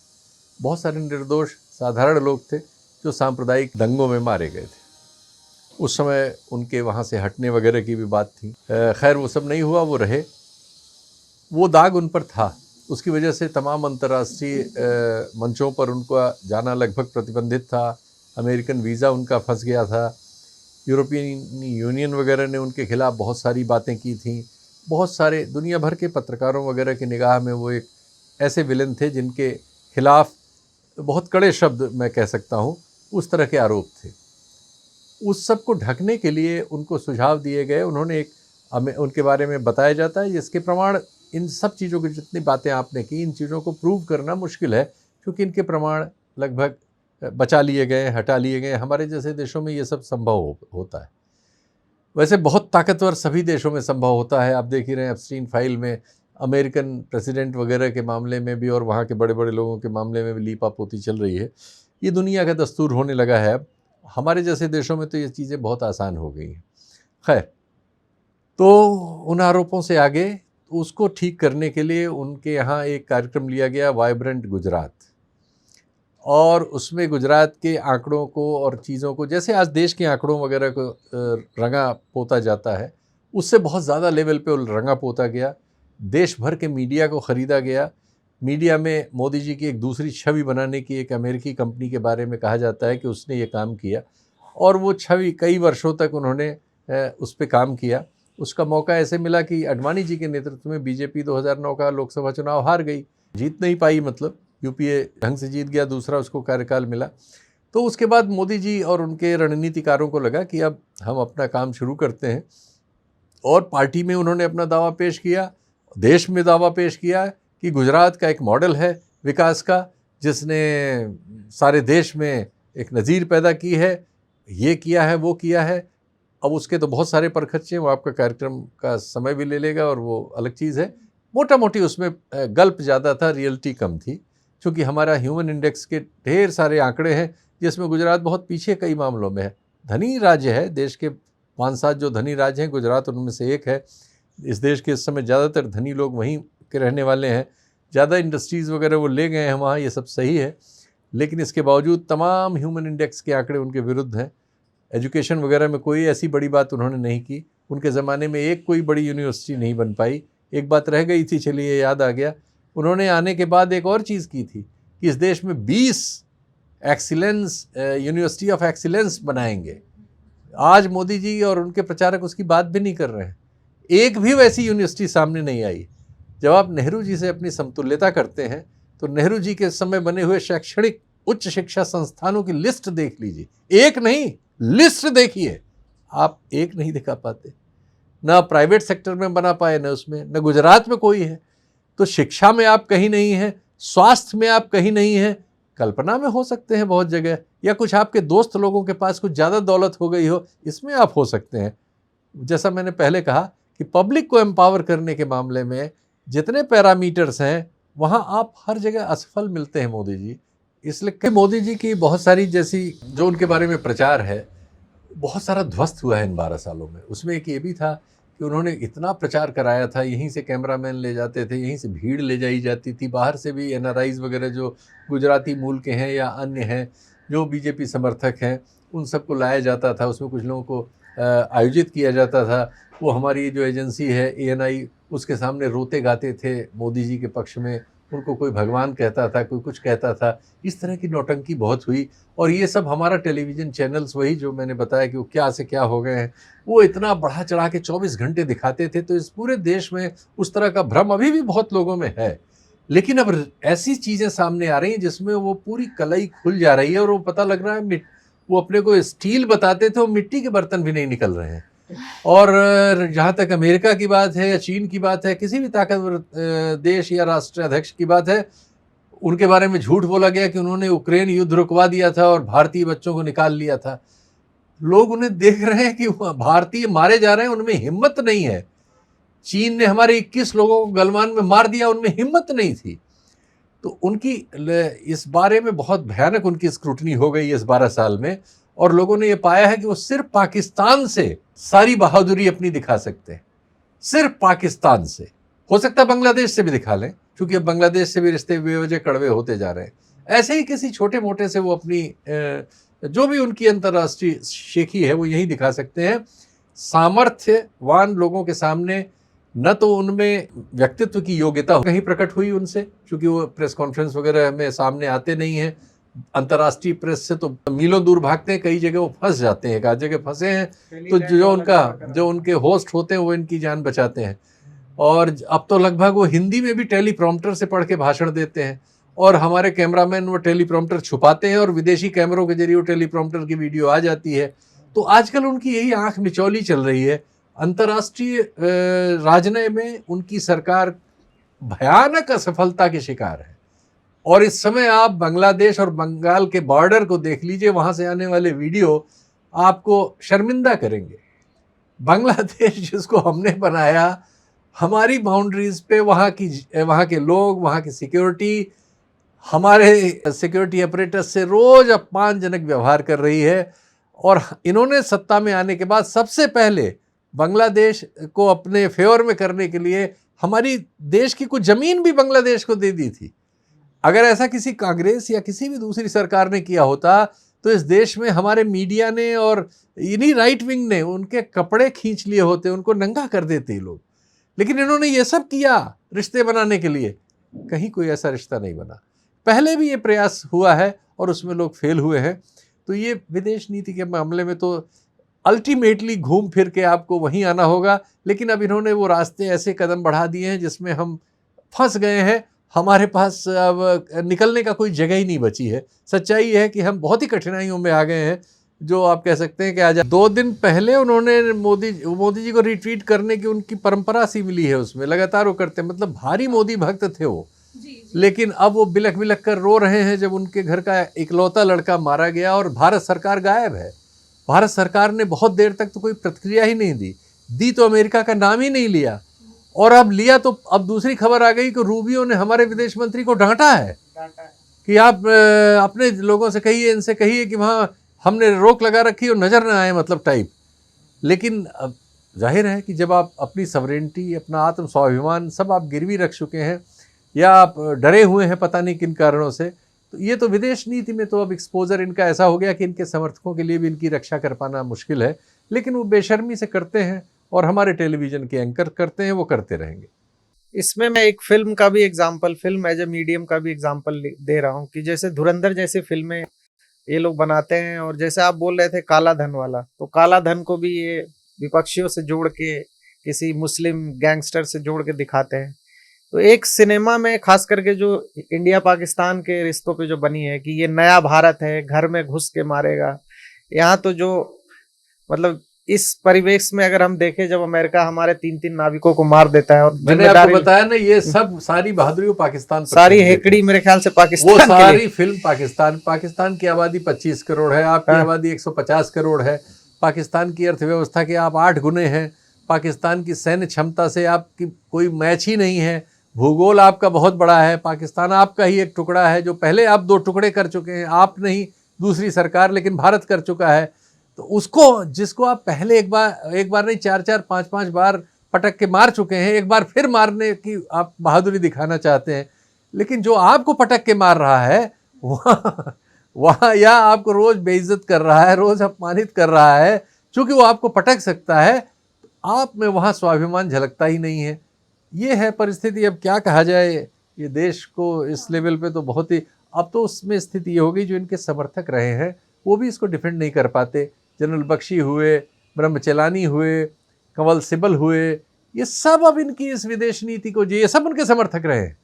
बहुत सारे निर्दोष साधारण लोग थे जो सांप्रदायिक दंगों में मारे गए थे। उस समय उनके वहाँ से हटने वगैरह की भी बात थी। खैर वो सब नहीं हुआ, वो रहे। वो दाग उन पर था, उसकी वजह से तमाम अंतर्राष्ट्रीय मंचों पर उनका जाना लगभग प्रतिबंधित था। अमेरिकन वीज़ा उनका फंस गया था। यूरोपियन यूनियन वगैरह ने उनके खिलाफ़ बहुत सारी बातें की थी। बहुत सारे दुनिया भर के पत्रकारों वगैरह की निगाह में वो एक ऐसे विलेन थे जिनके खिलाफ बहुत कड़े शब्द मैं कह सकता हूँ उस तरह के आरोप थे। उस सब को ढकने के लिए उनको सुझाव दिए गए। उन्होंने उनके बारे में बताया जाता है जिसके प्रमाण, इन सब चीज़ों की जितनी बातें आपने की, इन चीज़ों को प्रूव करना मुश्किल है क्योंकि इनके प्रमाण लगभग बचा लिए गए, हटा लिए गए। हमारे जैसे देशों में ये सब संभव होता है। वैसे बहुत ताकतवर सभी देशों में संभव होता है। आप देख ही रहे हैं एप्स्टीन फाइल में अमेरिकन प्रेसिडेंट वगैरह के मामले में भी और वहाँ के बड़े बड़े लोगों के मामले में भी लीपापोती चल रही है। ये दुनिया का दस्तूर होने लगा है अब। हमारे जैसे देशों में तो ये चीज़ें बहुत आसान हो गई हैं। खैर, तो उन आरोपों से आगे उसको ठीक करने के लिए उनके यहाँ एक कार्यक्रम लिया गया, वाइब्रेंट गुजरात, और उसमें गुजरात के आंकड़ों को और चीज़ों को, जैसे आज देश के आंकड़ों वगैरह को रंगा पोता जाता है, उससे बहुत ज़्यादा लेवल पे रंगा पोता गया। देश भर के मीडिया को ख़रीदा गया। मीडिया में मोदी जी की एक दूसरी छवि बनाने की एक अमेरिकी कंपनी के बारे में कहा जाता है कि उसने ये काम किया, और वो छवि कई वर्षों तक उन्होंने उस पर काम किया। उसका मौका ऐसे मिला कि आडवाणी जी के नेतृत्व में बीजेपी 2009 का लोकसभा चुनाव हार गई, जीत नहीं पाई, मतलब यूपीए ढंग से जीत गया, दूसरा उसको कार्यकाल मिला। तो उसके बाद मोदी जी और उनके रणनीतिकारों को लगा कि अब हम अपना काम शुरू करते हैं, और पार्टी में उन्होंने अपना दावा पेश किया, देश में दावा पेश किया कि गुजरात का एक मॉडल है विकास का, जिसने सारे देश में एक नज़ीर पैदा की है, ये किया है, वो किया है। अब उसके तो बहुत सारे परखच्चे हैं, वो आपका कार्यक्रम का समय भी ले लेगा और वो अलग चीज़ है। मोटा मोटी उसमें गल्प ज़्यादा था, रियलिटी कम थी, क्योंकि हमारा ह्यूमन इंडेक्स के ढेर सारे आंकड़े हैं जिसमें गुजरात बहुत पीछे कई मामलों में है। धनी राज्य है, देश के 5-7 जो धनी राज्य हैं, गुजरात उनमें से एक है। इस देश के इस समय ज़्यादातर धनी लोग वहीं के रहने वाले हैं, ज़्यादा इंडस्ट्रीज़ वगैरह वो ले गए हैं वहाँ, ये सब सही है। लेकिन इसके बावजूद तमाम ह्यूमन इंडेक्स के आंकड़े उनके विरुद्ध हैं। एजुकेशन वगैरह में कोई ऐसी बड़ी बात उन्होंने नहीं की। उनके ज़माने में एक कोई बड़ी यूनिवर्सिटी नहीं बन पाई। एक बात रह गई थी, चलिए याद आ गया, उन्होंने आने के बाद एक और चीज़ की थी कि इस देश में 20 यूनिवर्सिटी ऑफ एक्सीलेंस बनाएंगे। आज मोदी जी और उनके प्रचारक उसकी बात भी नहीं कर रहे हैं। एक भी वैसी यूनिवर्सिटी सामने नहीं आई। जब आप नेहरू जी से अपनी समतुल्यता करते हैं तो नेहरू जी के समय बने हुए शैक्षणिक उच्च शिक्षा संस्थानों की लिस्ट देख लीजिए, एक नहीं, लिस्ट देखिए, आप एक नहीं दिखा पाते। ना प्राइवेट सेक्टर में बना पाए, ना उसमें, न गुजरात में कोई है। तो शिक्षा में आप कहीं नहीं हैं, स्वास्थ्य में आप कहीं नहीं हैं। कल्पना में हो सकते हैं बहुत जगह, या कुछ आपके दोस्त लोगों के पास कुछ ज़्यादा दौलत हो गई हो, इसमें आप हो सकते हैं। जैसा मैंने पहले कहा कि पब्लिक को एम्पावर करने के मामले में जितने पैरामीटर्स हैं, वहाँ आप हर जगह असफल मिलते हैं मोदी जी। इसलिए मोदी जी की बहुत सारी जैसी जो उनके बारे में प्रचार है, बहुत सारा ध्वस्त हुआ है इन 12 सालों में। उसमें एक ये भी था कि उन्होंने इतना प्रचार कराया था, यहीं से कैमरामैन ले जाते थे, यहीं से भीड़ ले जाई जाती थी, बाहर से भी NRIs वगैरह जो गुजराती मूल के हैं या अन्य हैं जो बीजेपी समर्थक हैं, उन सबको लाया जाता था। उसमें कुछ लोगों को आयोजित किया जाता था। वो हमारी जो एजेंसी है ANI, उसके सामने रोते गाते थे मोदी जी के पक्ष में। उनको कोई भगवान कहता था, कोई कुछ कहता था। इस तरह की नौटंकी बहुत हुई, और ये सब हमारा टेलीविज़न चैनल्स, वही जो मैंने बताया कि वो क्या से क्या हो गए हैं, वो इतना बढ़ा चढ़ा के 24 घंटे दिखाते थे। तो इस पूरे देश में उस तरह का भ्रम अभी भी बहुत लोगों में है। लेकिन अब ऐसी चीज़ें सामने आ रही हैं जिसमें वो पूरी कलई खुल जा रही है, और वो पता लग रहा है वो अपने को स्टील बताते थे, वो मिट्टी के बर्तन भी नहीं निकल रहे हैं। और जहाँ तक अमेरिका की बात है या चीन की बात है, किसी भी ताकतवर देश या राष्ट्राध्यक्ष की बात है, उनके बारे में झूठ बोला गया कि उन्होंने यूक्रेन युद्ध रुकवा दिया था और भारतीय बच्चों को निकाल लिया था। लोग उन्हें देख रहे हैं कि भारतीय मारे जा रहे हैं, उनमें हिम्मत नहीं है। चीन ने हमारे 21 लोगों को गलवान में मार दिया, उनमें हिम्मत नहीं थी। तो उनकी इस बारे में बहुत भयानक उनकी स्क्रूटनी हो गई इस 12 साल में, और लोगों ने ये पाया है कि वो सिर्फ पाकिस्तान से सारी बहादुरी अपनी दिखा सकते हैं, सिर्फ पाकिस्तान से। हो सकता है बांग्लादेश से भी दिखा लें, क्योंकि अब बांग्लादेश से भी रिश्ते बेवजह कड़वे होते जा रहे हैं। ऐसे ही किसी छोटे मोटे से वो अपनी जो भी उनकी अंतर्राष्ट्रीय शेखी है वो यही दिखा सकते हैं। सामर्थ्यवान लोगों के सामने न तो उनमें व्यक्तित्व की योग्यता कहीं प्रकट हुई उनसे, क्योंकि वो प्रेस कॉन्फ्रेंस वगैरह में सामने आते नहीं हैं। अंतर्राष्ट्रीय प्रेस से तो मीलों दूर भागते हैं, कई जगह वो फंस जाते हैं। एक आध जगह फंसे हैं तो जो उनके होस्ट होते हैं वो इनकी जान बचाते हैं। और अब तो लगभग वो हिंदी में भी टेलीप्रॉम्प्टर से पढ़ के भाषण देते हैं, और हमारे कैमरामैन वो टेलीप्रॉम्प्टर छुपाते हैं और विदेशी कैमरों के जरिए वो टेलीप्रॉम्प्टर की वीडियो आ जाती है। तो आजकल उनकी यही आंख मिचौली चल रही है। अंतर्राष्ट्रीय राजनय में उनकी सरकार भयानक असफलता की शिकार है। और इस समय आप बांग्लादेश और बंगाल के बॉर्डर को देख लीजिए, वहाँ से आने वाले वीडियो आपको शर्मिंदा करेंगे। बांग्लादेश जिसको हमने बनाया, हमारी बाउंड्रीज पे वहाँ के लोग, वहाँ की सिक्योरिटी, हमारे सिक्योरिटी अपरेटस से रोज अपमानजनक व्यवहार कर रही है। और इन्होंने सत्ता में आने के बाद सबसे पहले बांग्लादेश को अपने फेवर में करने के लिए हमारी देश की कुछ ज़मीन भी बांग्लादेश को दे दी थी। अगर ऐसा किसी कांग्रेस या किसी भी दूसरी सरकार ने किया होता तो इस देश में हमारे मीडिया ने और इन्हीं राइट विंग ने उनके कपड़े खींच लिए होते, उनको नंगा कर देते लोग। लेकिन इन्होंने ये सब किया रिश्ते बनाने के लिए, कहीं कोई ऐसा रिश्ता नहीं बना। पहले भी ये प्रयास हुआ है और उसमें लोग फेल हुए हैं। तो ये विदेश नीति के मामले में तो अल्टीमेटली घूम फिर के आपको वहीं आना होगा। लेकिन अब इन्होंने वो रास्ते ऐसे कदम बढ़ा दिए हैं जिसमें हम फंस गए हैं। हमारे पास अब निकलने का कोई जगह ही नहीं बची है। सच्चाई है कि हम बहुत ही कठिनाइयों में आ गए हैं, जो आप कह सकते हैं कि आज 2 दिन पहले उन्होंने मोदी जी को रिट्वीट करने की उनकी परंपरा सी मिली है, उसमें लगातार वो करते हैं। मतलब भारी मोदी भक्त थे वो। लेकिन अब वो बिलख बिलख कर रो रहे हैं जब उनके घर का इकलौता लड़का मारा गया और भारत सरकार गायब है। भारत सरकार ने बहुत देर तक तो कोई प्रतिक्रिया ही नहीं दी तो अमेरिका का नाम ही नहीं लिया, और अब लिया तो अब दूसरी खबर आ गई कि रूबियो ने हमारे विदेश मंत्री को डांटा है कि आप अपने लोगों से कहिए, इनसे कहिए कि वहाँ हमने रोक लगा रखी और नज़र ना आए, मतलब टाइप। लेकिन अब जाहिर है कि जब आप अपनी सवरेंटी, अपना आत्म स्वाभिमान सब आप गिरवी रख चुके हैं या आप डरे हुए हैं पता नहीं किन कारणों से, तो ये तो विदेश नीति में तो अब एक्सपोजर इनका ऐसा हो गया कि इनके समर्थकों के लिए भी इनकी रक्षा कर पाना मुश्किल है। लेकिन वो बेशर्मी से करते हैं और हमारे टेलीविज़न के एंकर करते हैं, वो करते रहेंगे। इसमें मैं एक फिल्म का भी example, film as a medium का भी एग्जाम्पल दे रहा हूँ कि जैसे धुरंधर जैसी फिल्में ये लोग बनाते हैं। और जैसे आप बोल रहे थे काला धन वाला, तो काला धन को भी ये विपक्षियों से जोड़ के, किसी मुस्लिम गैंगस्टर से जोड़ के दिखाते हैं। तो एक सिनेमा में खास करके जो इंडिया पाकिस्तान के रिश्तों पे जो बनी है कि ये नया भारत है, घर में घुस के मारेगा। यहाँ तो जो मतलब इस परिवेश में अगर हम देखें, जब अमेरिका हमारे 3-3 नाविकों को मार देता है, और मैंने आपको बताया ना, ये सब सारी बहादुरी पाकिस्तान, सारी हेकड़ी मेरे ख्याल से पाकिस्तान, वो सारी फिल्म पाकिस्तान की आबादी 25 करोड़ है, आपकी आबादी 150 करोड़ है। पाकिस्तान की अर्थव्यवस्था के आप 8 गुने हैं। पाकिस्तान की सैन्य क्षमता से आपकी कोई मैच ही नहीं है। भूगोल आपका बहुत बड़ा है। पाकिस्तान आपका ही एक टुकड़ा है, जो पहले आप 2 टुकड़े कर चुके हैं, आप नहीं दूसरी सरकार, लेकिन भारत कर चुका है। तो उसको, जिसको आप पहले एक बार नहीं 4-4, 5-5 बार पटक के मार चुके हैं, एक बार फिर मारने की आप बहादुरी दिखाना चाहते हैं। लेकिन जो आपको पटक के मार रहा है वहाँ या आपको रोज बेइज्जत कर रहा है, रोज अपमानित कर रहा है, चूंकि वो आपको पटक सकता है, आप में वहाँ स्वाभिमान झलकता ही नहीं है। ये है परिस्थिति। अब क्या कहा जाए, ये देश को इस लेवल पे तो बहुत ही, अब तो उसमें स्थिति ये हो गई, जो इनके समर्थक रहे हैं वो भी इसको डिफेंड नहीं कर पाते। जनरल बख्शी हुए, ब्रह्मचलानी हुए, कंवल सिब्बल हुए, ये सब अब इनकी इस विदेश नीति को, ये सब उनके समर्थक रहे हैं।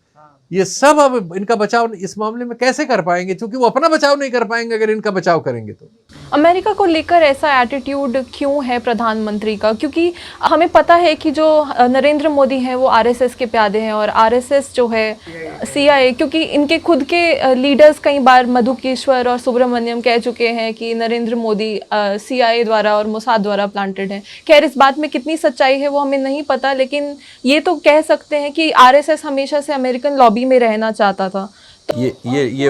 ये सब अब इनका बचाव इस मामले में कैसे कर पाएंगे, क्योंकि वो अपना बचाव नहीं कर पाएंगे अगर इनका बचाव करेंगे तो। अमेरिका को लेकर ऐसा एटीट्यूड क्यों है प्रधानमंत्री का? क्योंकि हमें पता है कि जो नरेंद्र मोदी हैं वो आरएसएस के प्यादे हैं, और आरएसएस जो है सीआईए, क्योंकि इनके खुद के लीडर्स कई बार मधुकेश्वर और सुब्रमण्यम कह चुके हैं कि नरेंद्र मोदी सीआईए द्वारा और मोसाद द्वारा प्लांटेड हैं। खैर, इस बात में कितनी सच्चाई है वो हमें नहीं पता, लेकिन ये तो कह सकते हैं कि आरएसएस हमेशा से अमेरिकन लॉबी में रहना चाहता था। तो ये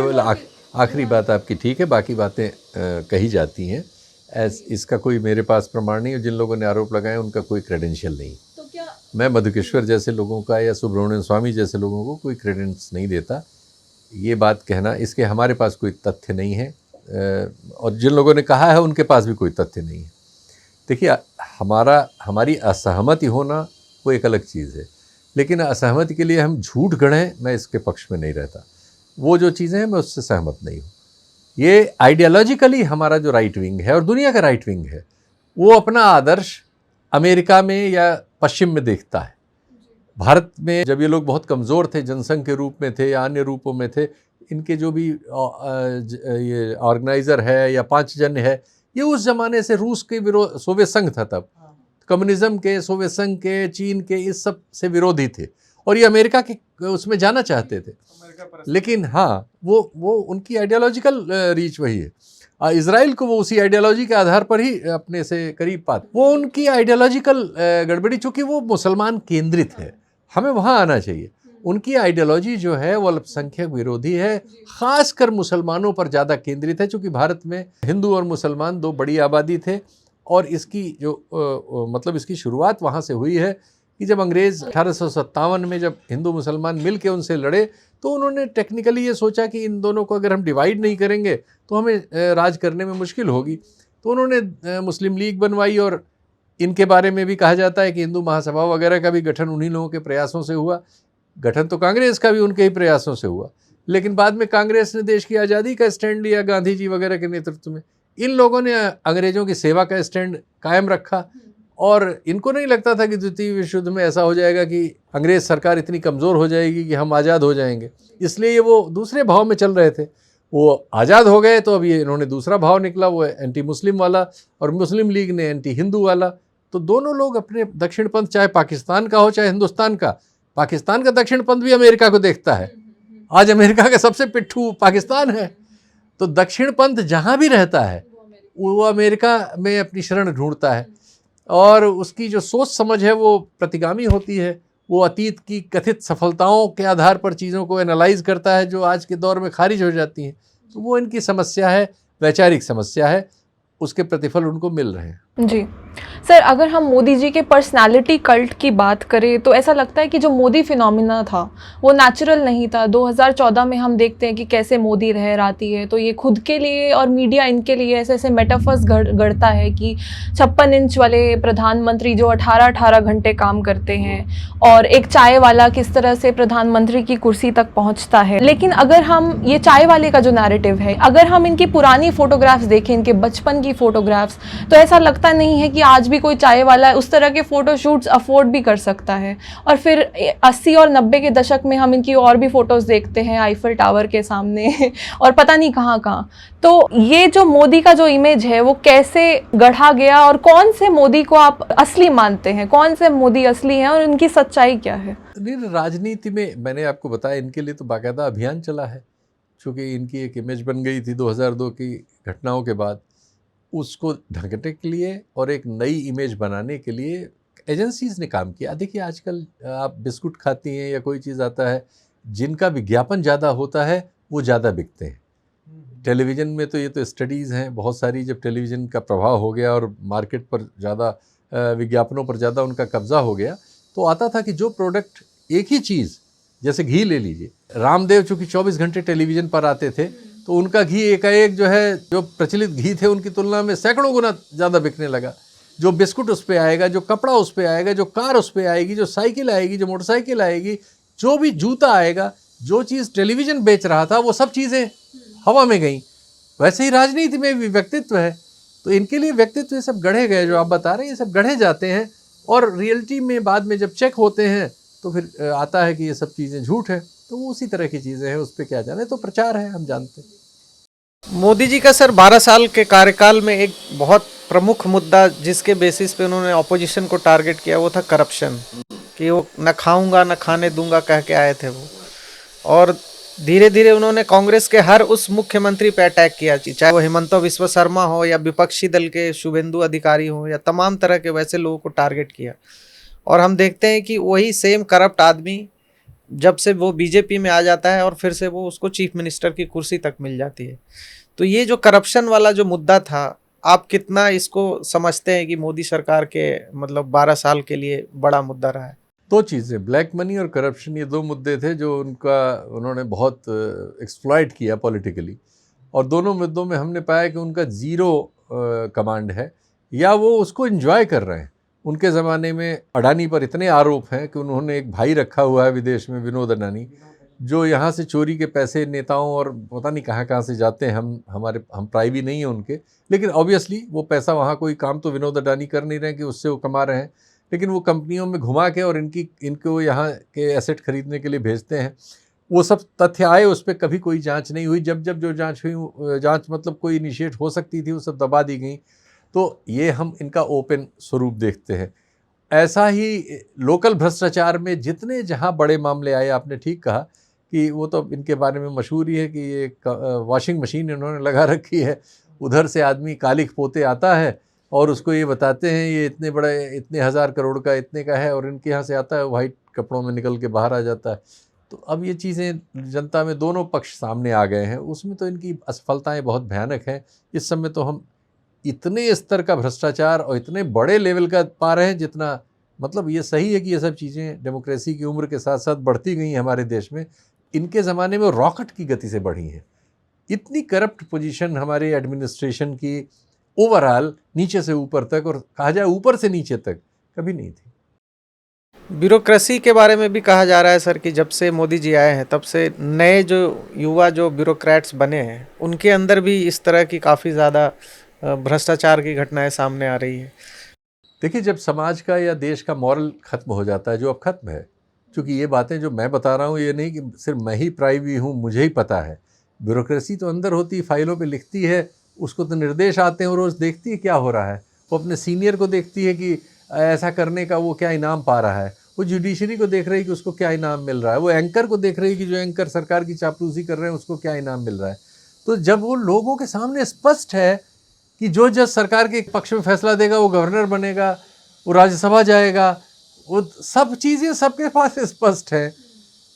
आखिरी बात आपकी ठीक है, बाकी बातें कही जाती हैं। इसका कोई मेरे पास प्रमाण नहीं, और जिन लोगों ने आरोप लगाए उनका कोई क्रेडेंशियल नहीं। तो क्या मैं मधुकेश्वर जैसे लोगों का या सुब्रमण्यम स्वामी जैसे लोगों को कोई क्रेडेंस नहीं देता। ये बात कहना, इसके हमारे पास कोई तथ्य नहीं है, और जिन लोगों ने कहा है उनके पास भी कोई तथ्य नहीं है। देखिए, हमारी असहमति होना वो एक अलग चीज़ है, लेकिन असहमति के लिए हम झूठ गढ़ें, मैं इसके पक्ष में नहीं रहता। वो जो चीज़ें हैं मैं उससे सहमत नहीं हूँ। ये आइडियोलॉजिकली हमारा जो राइट विंग है और दुनिया का राइट विंग है, वो अपना आदर्श अमेरिका में या पश्चिम में देखता है। भारत में जब ये लोग बहुत कमज़ोर थे, जनसंघ के रूप में थे या अन्य रूपों में थे, इनके जो भी ये ऑर्गेनाइज़र है या पांचजन्य है, ये उस ज़माने से रूस के विरोध, सोवियत संघ था तब, कम्युनिज्म के, सोवियत संघ के, चीन के, इस सब से विरोधी थे और ये अमेरिका के उसमें जाना चाहते थे। लेकिन हाँ, वो उनकी आइडियोलॉजिकल रीच वही है। इजराइल को वो उसी आइडियोलॉजी के आधार पर ही अपने से करीब पाते। वो उनकी आइडियोलॉजिकल गड़बड़ी, चूँकि वो मुसलमान केंद्रित है, हमें वहाँ आना चाहिए। उनकी आइडियोलॉजी जो है वो अल्पसंख्यक विरोधी है, ख़ासकर मुसलमानों पर ज़्यादा केंद्रित है, क्योंकि भारत में हिंदू और मुसलमान दो बड़ी आबादी थे और इसकी जो मतलब इसकी शुरुआत वहाँ से हुई है कि जब अंग्रेज़ 1857 में जब हिंदू मुसलमान मिल के उनसे लड़े तो उन्होंने टेक्निकली ये सोचा कि इन दोनों को अगर हम डिवाइड नहीं करेंगे तो हमें राज करने में मुश्किल होगी। तो उन्होंने मुस्लिम लीग बनवाई और इनके बारे में भी कहा जाता है कि हिंदू महासभा वगैरह का भी गठन उन्हीं लोगों के प्रयासों से हुआ। गठन तो कांग्रेस का भी उनके ही प्रयासों से हुआ, लेकिन बाद में कांग्रेस ने देश की आज़ादी का स्टैंड लिया गांधी जी वगैरह के नेतृत्व में। इन लोगों ने अंग्रेज़ों की सेवा का स्टैंड कायम रखा और इनको नहीं लगता था कि द्वितीय विश्व युद्ध में ऐसा हो जाएगा कि अंग्रेज़ सरकार इतनी कमज़ोर हो जाएगी कि हम आज़ाद हो जाएंगे, इसलिए वो दूसरे भाव में चल रहे थे। वो आज़ाद हो गए तो अब ये इन्होंने दूसरा भाव निकला, वो एंटी मुस्लिम वाला, और मुस्लिम लीग ने एंटी हिंदू वाला। तो दोनों लोग अपने दक्षिण पंथ, चाहे पाकिस्तान का हो चाहे हिंदुस्तान का, पाकिस्तान का दक्षिण पंथ भी अमेरिका को देखता है। आज अमेरिका का सबसे पिट्ठू पाकिस्तान है, तो दक्षिण पंथ जहाँ भी रहता है वो अमेरिका में अपनी शरण ढूंढता है और उसकी जो सोच समझ है वो प्रतिगामी होती है। वो अतीत की कथित सफलताओं के आधार पर चीज़ों को एनालाइज करता है जो आज के दौर में खारिज हो जाती हैं। तो वो इनकी समस्या है, वैचारिक समस्या है, उसके प्रतिफल उनको मिल रहे हैं। जी सर, अगर हम मोदी जी के पर्सनालिटी कल्ट की बात करें तो ऐसा लगता है कि जो मोदी फिनोमिना था वो नेचुरल नहीं था। 2014 में हम देखते हैं कि कैसे मोदी लहर आती है तो ये खुद के लिए और मीडिया इनके लिए ऐसे ऐसे मेटाफर्स गढ़ता है कि 56 इंच वाले प्रधानमंत्री जो 18-18 घंटे काम करते हैं और एक चाय वाला किस तरह से प्रधानमंत्री की कुर्सी तक पहुँचता है। लेकिन अगर हम ये चाय वाले का जो नैरेटिव है, अगर हम इनकी पुरानी फ़ोटोग्राफ्स देखें, इनके बचपन की फ़ोटोग्राफ्स, तो ऐसा लगता नहीं है कि आज भी कोई चाय वाला उस तरह के फोटोशूट्स अफोर्ड भी कर सकता है। और फिर 80 और 90 के दशक में हम इनकी और भी फोटोज देखते हैं आईफल टावर के सामने और पता नहीं कहाँ कहाँ। तो ये जो मोदी का जो इमेज है वो कैसे गढ़ा गया और कौन से मोदी को आप असली मानते हैं, कौन से मोदी असली हैं और इनकी सच्चाई क्या है? नहीं, राजनीति में मैंने आपको बताया इनके लिए तो बाकायदा अभियान चला है, क्योंकि इनकी एक इमेज बन गई थी 2002 की घटनाओं के बाद। उसको ढकने के लिए और एक नई इमेज बनाने के लिए एजेंसीज़ ने काम किया। देखिए आजकल आप बिस्कुट खाती हैं या कोई चीज़ आता है, जिनका विज्ञापन ज़्यादा होता है वो ज़्यादा बिकते हैं। टेलीविज़न में तो ये तो स्टडीज़ हैं बहुत सारी, जब टेलीविज़न का प्रभाव हो गया और मार्केट पर ज़्यादा विज्ञापनों पर ज़्यादा उनका कब्ज़ा हो गया, तो आता था कि जो प्रोडक्ट एक ही चीज़, जैसे घी ले लीजिए, रामदेव चूँकि 24 घंटे टेलीविज़न पर आते थे तो उनका घी एकाएक जो है, जो प्रचलित घी थे उनकी तुलना में सैकड़ों गुना ज़्यादा बिकने लगा। जो बिस्कुट उस पर आएगा, जो कपड़ा उस पर आएगा, जो कार उस पर आएगी, जो साइकिल आएगी, जो मोटरसाइकिल आएगी, जो भी जूता आएगा, जो चीज़ टेलीविज़न बेच रहा था वो सब चीज़ें हवा में गईं। वैसे ही राजनीति में भी व्यक्तित्व है, तो इनके लिए व्यक्तित्व ये सब गढ़े गए, जो आप बता रहे हैं ये सब गढ़े जाते हैं और रियलिटी में बाद में जब चेक होते हैं तो फिर आता है कि ये सब चीज़ें झूठ है। तो वो उसी तरह की चीज़ें हैं, उस पर क्या जाने, तो प्रचार है, हम जानते हैं। मोदी जी का सर 12 साल के कार्यकाल में एक बहुत प्रमुख मुद्दा जिसके बेसिस पे उन्होंने ऑपोजिशन को टारगेट किया वो था करप्शन, कि वो न खाऊंगा न खाने दूंगा कह के आए थे वो। और धीरे धीरे उन्होंने कांग्रेस के हर उस मुख्यमंत्री पे अटैक किया, चाहे वो हिमंता बिस्वा शर्मा हो या विपक्षी दल के शुभेंदु अधिकारी हो या तमाम तरह के वैसे लोगों को टारगेट किया। और हम देखते हैं कि वही सेम करप्ट आदमी जब से वो बीजेपी में आ जाता है और फिर से वो उसको चीफ मिनिस्टर की कुर्सी तक मिल जाती है। तो ये जो करप्शन वाला जो मुद्दा था, आप कितना इसको समझते हैं कि मोदी सरकार के मतलब 12 साल के लिए बड़ा मुद्दा रहा है? दो चीज़ें, ब्लैक मनी और करप्शन, ये दो मुद्दे थे जो उन्होंने बहुत एक्सप्लॉइट किया पॉलिटिकली, और दोनों मुद्दों में हमने पाया कि उनका ज़ीरो कमांड है या वो उसको एंजॉय कर रहे हैं। उनके ज़माने में अडानी पर इतने आरोप हैं कि उन्होंने एक भाई रखा हुआ है विदेश में, विनोद अडानी, जो यहाँ से चोरी के पैसे नेताओं और पता नहीं कहाँ से जाते हैं, हम प्राइवी नहीं हैं उनके, लेकिन ऑब्वियसली वो पैसा वहाँ कोई काम तो विनोद अडानी कर नहीं रहे हैं कि उससे वो कमा रहे हैं, लेकिन वो कंपनियों में घुमा के और इनको यहाँ के एसेट खरीदने के लिए भेजते हैं। वो सब तथ्य आए, उस पर कभी कोई जांच नहीं हुई। जब जब जो जांच हुई, जांच मतलब कोई इनिशिएट हो सकती थी, वो सब दबा दी गई। तो ये हम इनका ओपन स्वरूप देखते हैं। ऐसा ही लोकल भ्रष्टाचार में जितने जहाँ बड़े मामले आए, आपने ठीक कहा कि वो तो इनके बारे में मशहूर ही है कि ये वॉशिंग मशीन इन्होंने लगा रखी है, उधर से आदमी कालिख पोते आता है और उसको ये बताते हैं ये इतने बड़े, इतने 1000 करोड़ का, इतने का है, और इनके यहाँ से आता है वाइट कपड़ों में निकल के बाहर आ जाता है। तो अब ये चीज़ें जनता में दोनों पक्ष सामने आ गए हैं, उसमें तो इनकी असफलताएं बहुत भयानक हैं। इस समय तो हम इतने स्तर का भ्रष्टाचार और इतने बड़े लेवल का पा रहे हैं, जितना मतलब ये सही है कि ये सब चीज़ें डेमोक्रेसी की उम्र के साथ साथ बढ़ती गई हैं हमारे देश में। इनके ज़माने में रॉकेट की गति से बढ़ी हैं। इतनी करप्ट पोजीशन हमारे एडमिनिस्ट्रेशन की ओवरऑल नीचे से ऊपर तक, और कहा जाए ऊपर से नीचे तक, कभी नहीं थी। ब्यूरोक्रेसी के बारे में भी कहा जा रहा है सर कि जब से मोदी जी आए हैं तब से नए जो युवा जो ब्यूरोक्रेट्स बने हैं उनके अंदर भी इस तरह की काफ़ी ज़्यादा भ्रष्टाचार की घटनाएं सामने आ रही है। देखिए, जब समाज का या देश का मॉरल ख़त्म हो जाता है, जो अब ख़त्म है, क्योंकि ये बातें जो मैं बता रहा हूँ ये नहीं कि सिर्फ मैं ही प्राइवी हूँ, मुझे ही पता है। ब्यूरोक्रेसी तो अंदर होती, फाइलों पे लिखती है, उसको तो निर्देश आते हैं और रोज़ देखती है क्या हो रहा है। वो अपने सीनियर को देखती है कि ऐसा करने का वो क्या इनाम पा रहा है, वो जुडिशरी को देख रही है कि उसको क्या इनाम मिल रहा है, वो एंकर को देख रही है कि जो एंकर सरकार की चापलूसी कर रहे हैं उसको क्या इनाम मिल रहा है। तो जब वो लोगों के सामने स्पष्ट है कि जो जज सरकार के पक्ष में फैसला देगा वो गवर्नर बनेगा, वो राज्यसभा जाएगा, वो सब चीज़ें सबके पास स्पष्ट है,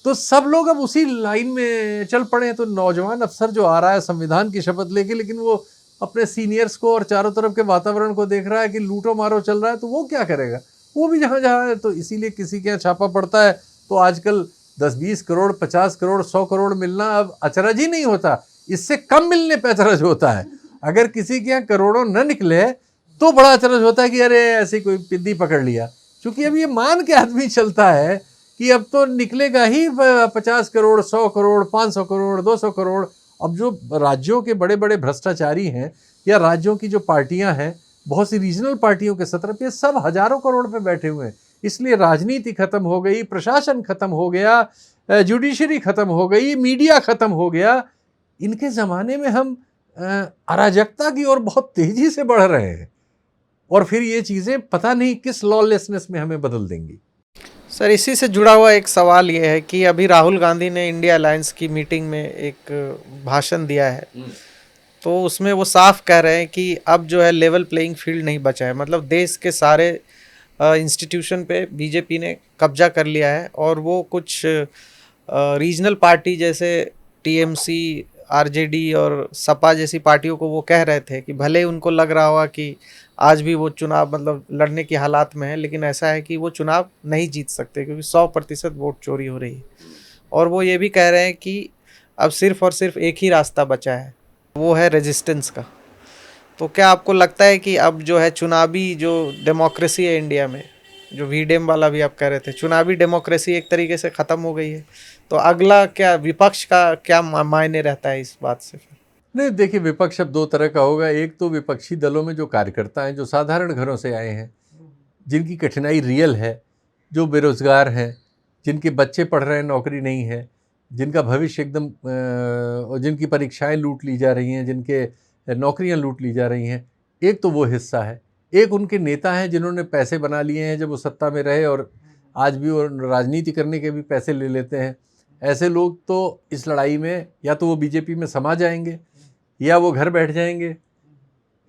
तो सब लोग अब उसी लाइन में चल पड़े हैं। तो नौजवान अफसर जो आ रहा है संविधान की शपथ लेके, लेकिन वो अपने सीनियर्स को और चारों तरफ के वातावरण को देख रहा है कि लूटो मारो चल रहा है, तो वो क्या करेगा? वो भी जहाँ जहाँ है। तो इसीलिए किसी के यहाँ छापा पड़ता है तो आजकल 10-20 करोड़, 50 करोड़, 100 करोड़ मिलना अब अचरज ही नहीं होता, इससे कम मिलने पर अचरज होता है। अगर किसी के यहाँ करोड़ों न निकले तो बड़ा अचरज होता है कि अरे ऐसी कोई पिद्दी पकड़ लिया। क्योंकि अब ये मान के आदमी चलता है कि अब तो निकलेगा ही 50 करोड़, 100 करोड़, 500 करोड़, 200 करोड़। अब जो राज्यों के बड़े बड़े भ्रष्टाचारी हैं या राज्यों की जो पार्टियां हैं, बहुत सी रीजनल पार्टियों के सत्र पे सब हजारों करोड़ पे बैठे हुए हैं। इसलिए राजनीति खत्म हो गई, प्रशासन खत्म हो गया, जुडिशरी खत्म हो गई, मीडिया खत्म हो गया। इनके ज़माने में हम अराजकता की ओर बहुत तेज़ी से बढ़ रहे हैं और फिर ये चीज़ें पता नहीं किस लॉलेसनेस में हमें बदल देंगी। सर, इसी से जुड़ा हुआ एक सवाल ये है कि अभी राहुल गांधी ने इंडिया अलायंस की मीटिंग में एक भाषण दिया है, तो उसमें वो साफ कह रहे हैं कि अब जो है लेवल प्लेइंग फील्ड नहीं बचा है। मतलब देश के सारे इंस्टीट्यूशन पे बीजेपी ने कब्जा कर लिया है और वो कुछ रीजनल पार्टी जैसे टीएमसी, आरजेडी और सपा जैसी पार्टियों को वो कह रहे थे कि भले उनको लग रहा होगा कि आज भी वो चुनाव मतलब लड़ने की हालात में है, लेकिन ऐसा है कि वो चुनाव नहीं जीत सकते क्योंकि 100% वोट चोरी हो रही है। और वो ये भी कह रहे हैं कि अब सिर्फ और सिर्फ एक ही रास्ता बचा है, वो है रेजिस्टेंस का। तो क्या आपको लगता है कि अब जो है चुनावी जो डेमोक्रेसी है इंडिया में, जो वीडेम वाला भी आप कह रहे थे, चुनावी डेमोक्रेसी एक तरीके से ख़त्म हो गई है, तो अगला क्या विपक्ष का क्या मायने रहता है इस बात से? नहीं, देखिए, विपक्ष अब दो तरह का होगा। एक तो विपक्षी दलों में जो कार्यकर्ता हैं, जो साधारण घरों से आए हैं, जिनकी कठिनाई रियल है, जो बेरोज़गार हैं, जिनके बच्चे पढ़ रहे हैं, नौकरी नहीं है, जिनका भविष्य एकदम जिनकी परीक्षाएं लूट ली जा रही हैं, जिनके नौकरियां लूट ली जा रही हैं, एक तो वो हिस्सा है। एक उनके नेता हैं जिन्होंने पैसे बना लिए हैं जब वो सत्ता में रहे, और आज भी वो राजनीति करने के भी पैसे ले लेते हैं। ऐसे लोग तो इस लड़ाई में या तो वो बीजेपी में समा जाएंगे, या वो घर बैठ जाएंगे,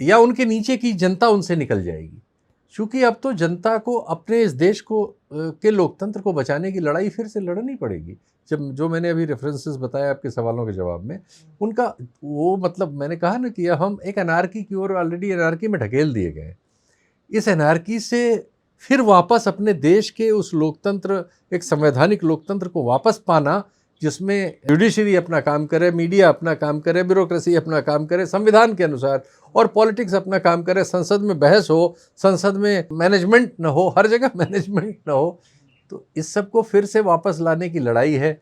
या उनके नीचे की जनता उनसे निकल जाएगी। क्योंकि अब तो जनता को अपने इस देश को के लोकतंत्र को बचाने की लड़ाई फिर से लड़नी पड़ेगी। जब जो मैंने अभी रेफरेंसेस बताया आपके सवालों के जवाब में, उनका वो मतलब मैंने कहा ना कि हम एक अनार्की की ओर ऑलरेडी अनार्की में ढकेल दिए गए। इस अनार्की से फिर वापस अपने देश के उस लोकतंत्र, एक संवैधानिक लोकतंत्र को वापस पाना, जिसमें जुडिशरी अपना काम करे, मीडिया अपना काम करे, ब्यूरोक्रेसी अपना काम करे संविधान के अनुसार, और पॉलिटिक्स अपना काम करे, संसद में बहस हो, संसद में मैनेजमेंट न हो, हर जगह मैनेजमेंट न हो। तो इस सब को फिर से वापस लाने की लड़ाई है।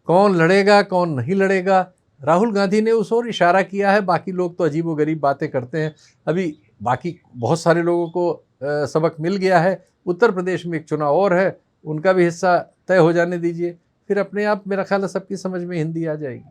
कौन लड़ेगा, कौन नहीं लड़ेगा, राहुल गांधी ने उस ओर इशारा किया है। बाकी लोग तो अजीबोगरीब बातें करते हैं। अभी बाकी बहुत सारे लोगों को सबक मिल गया है उत्तर प्रदेश में एक चुनाव और है, उनका भी हिस्सा तय हो जाने दीजिए, फिर अपने आप मेरा ख्याल है सबकी समझ में हिंदी आ जाएगी।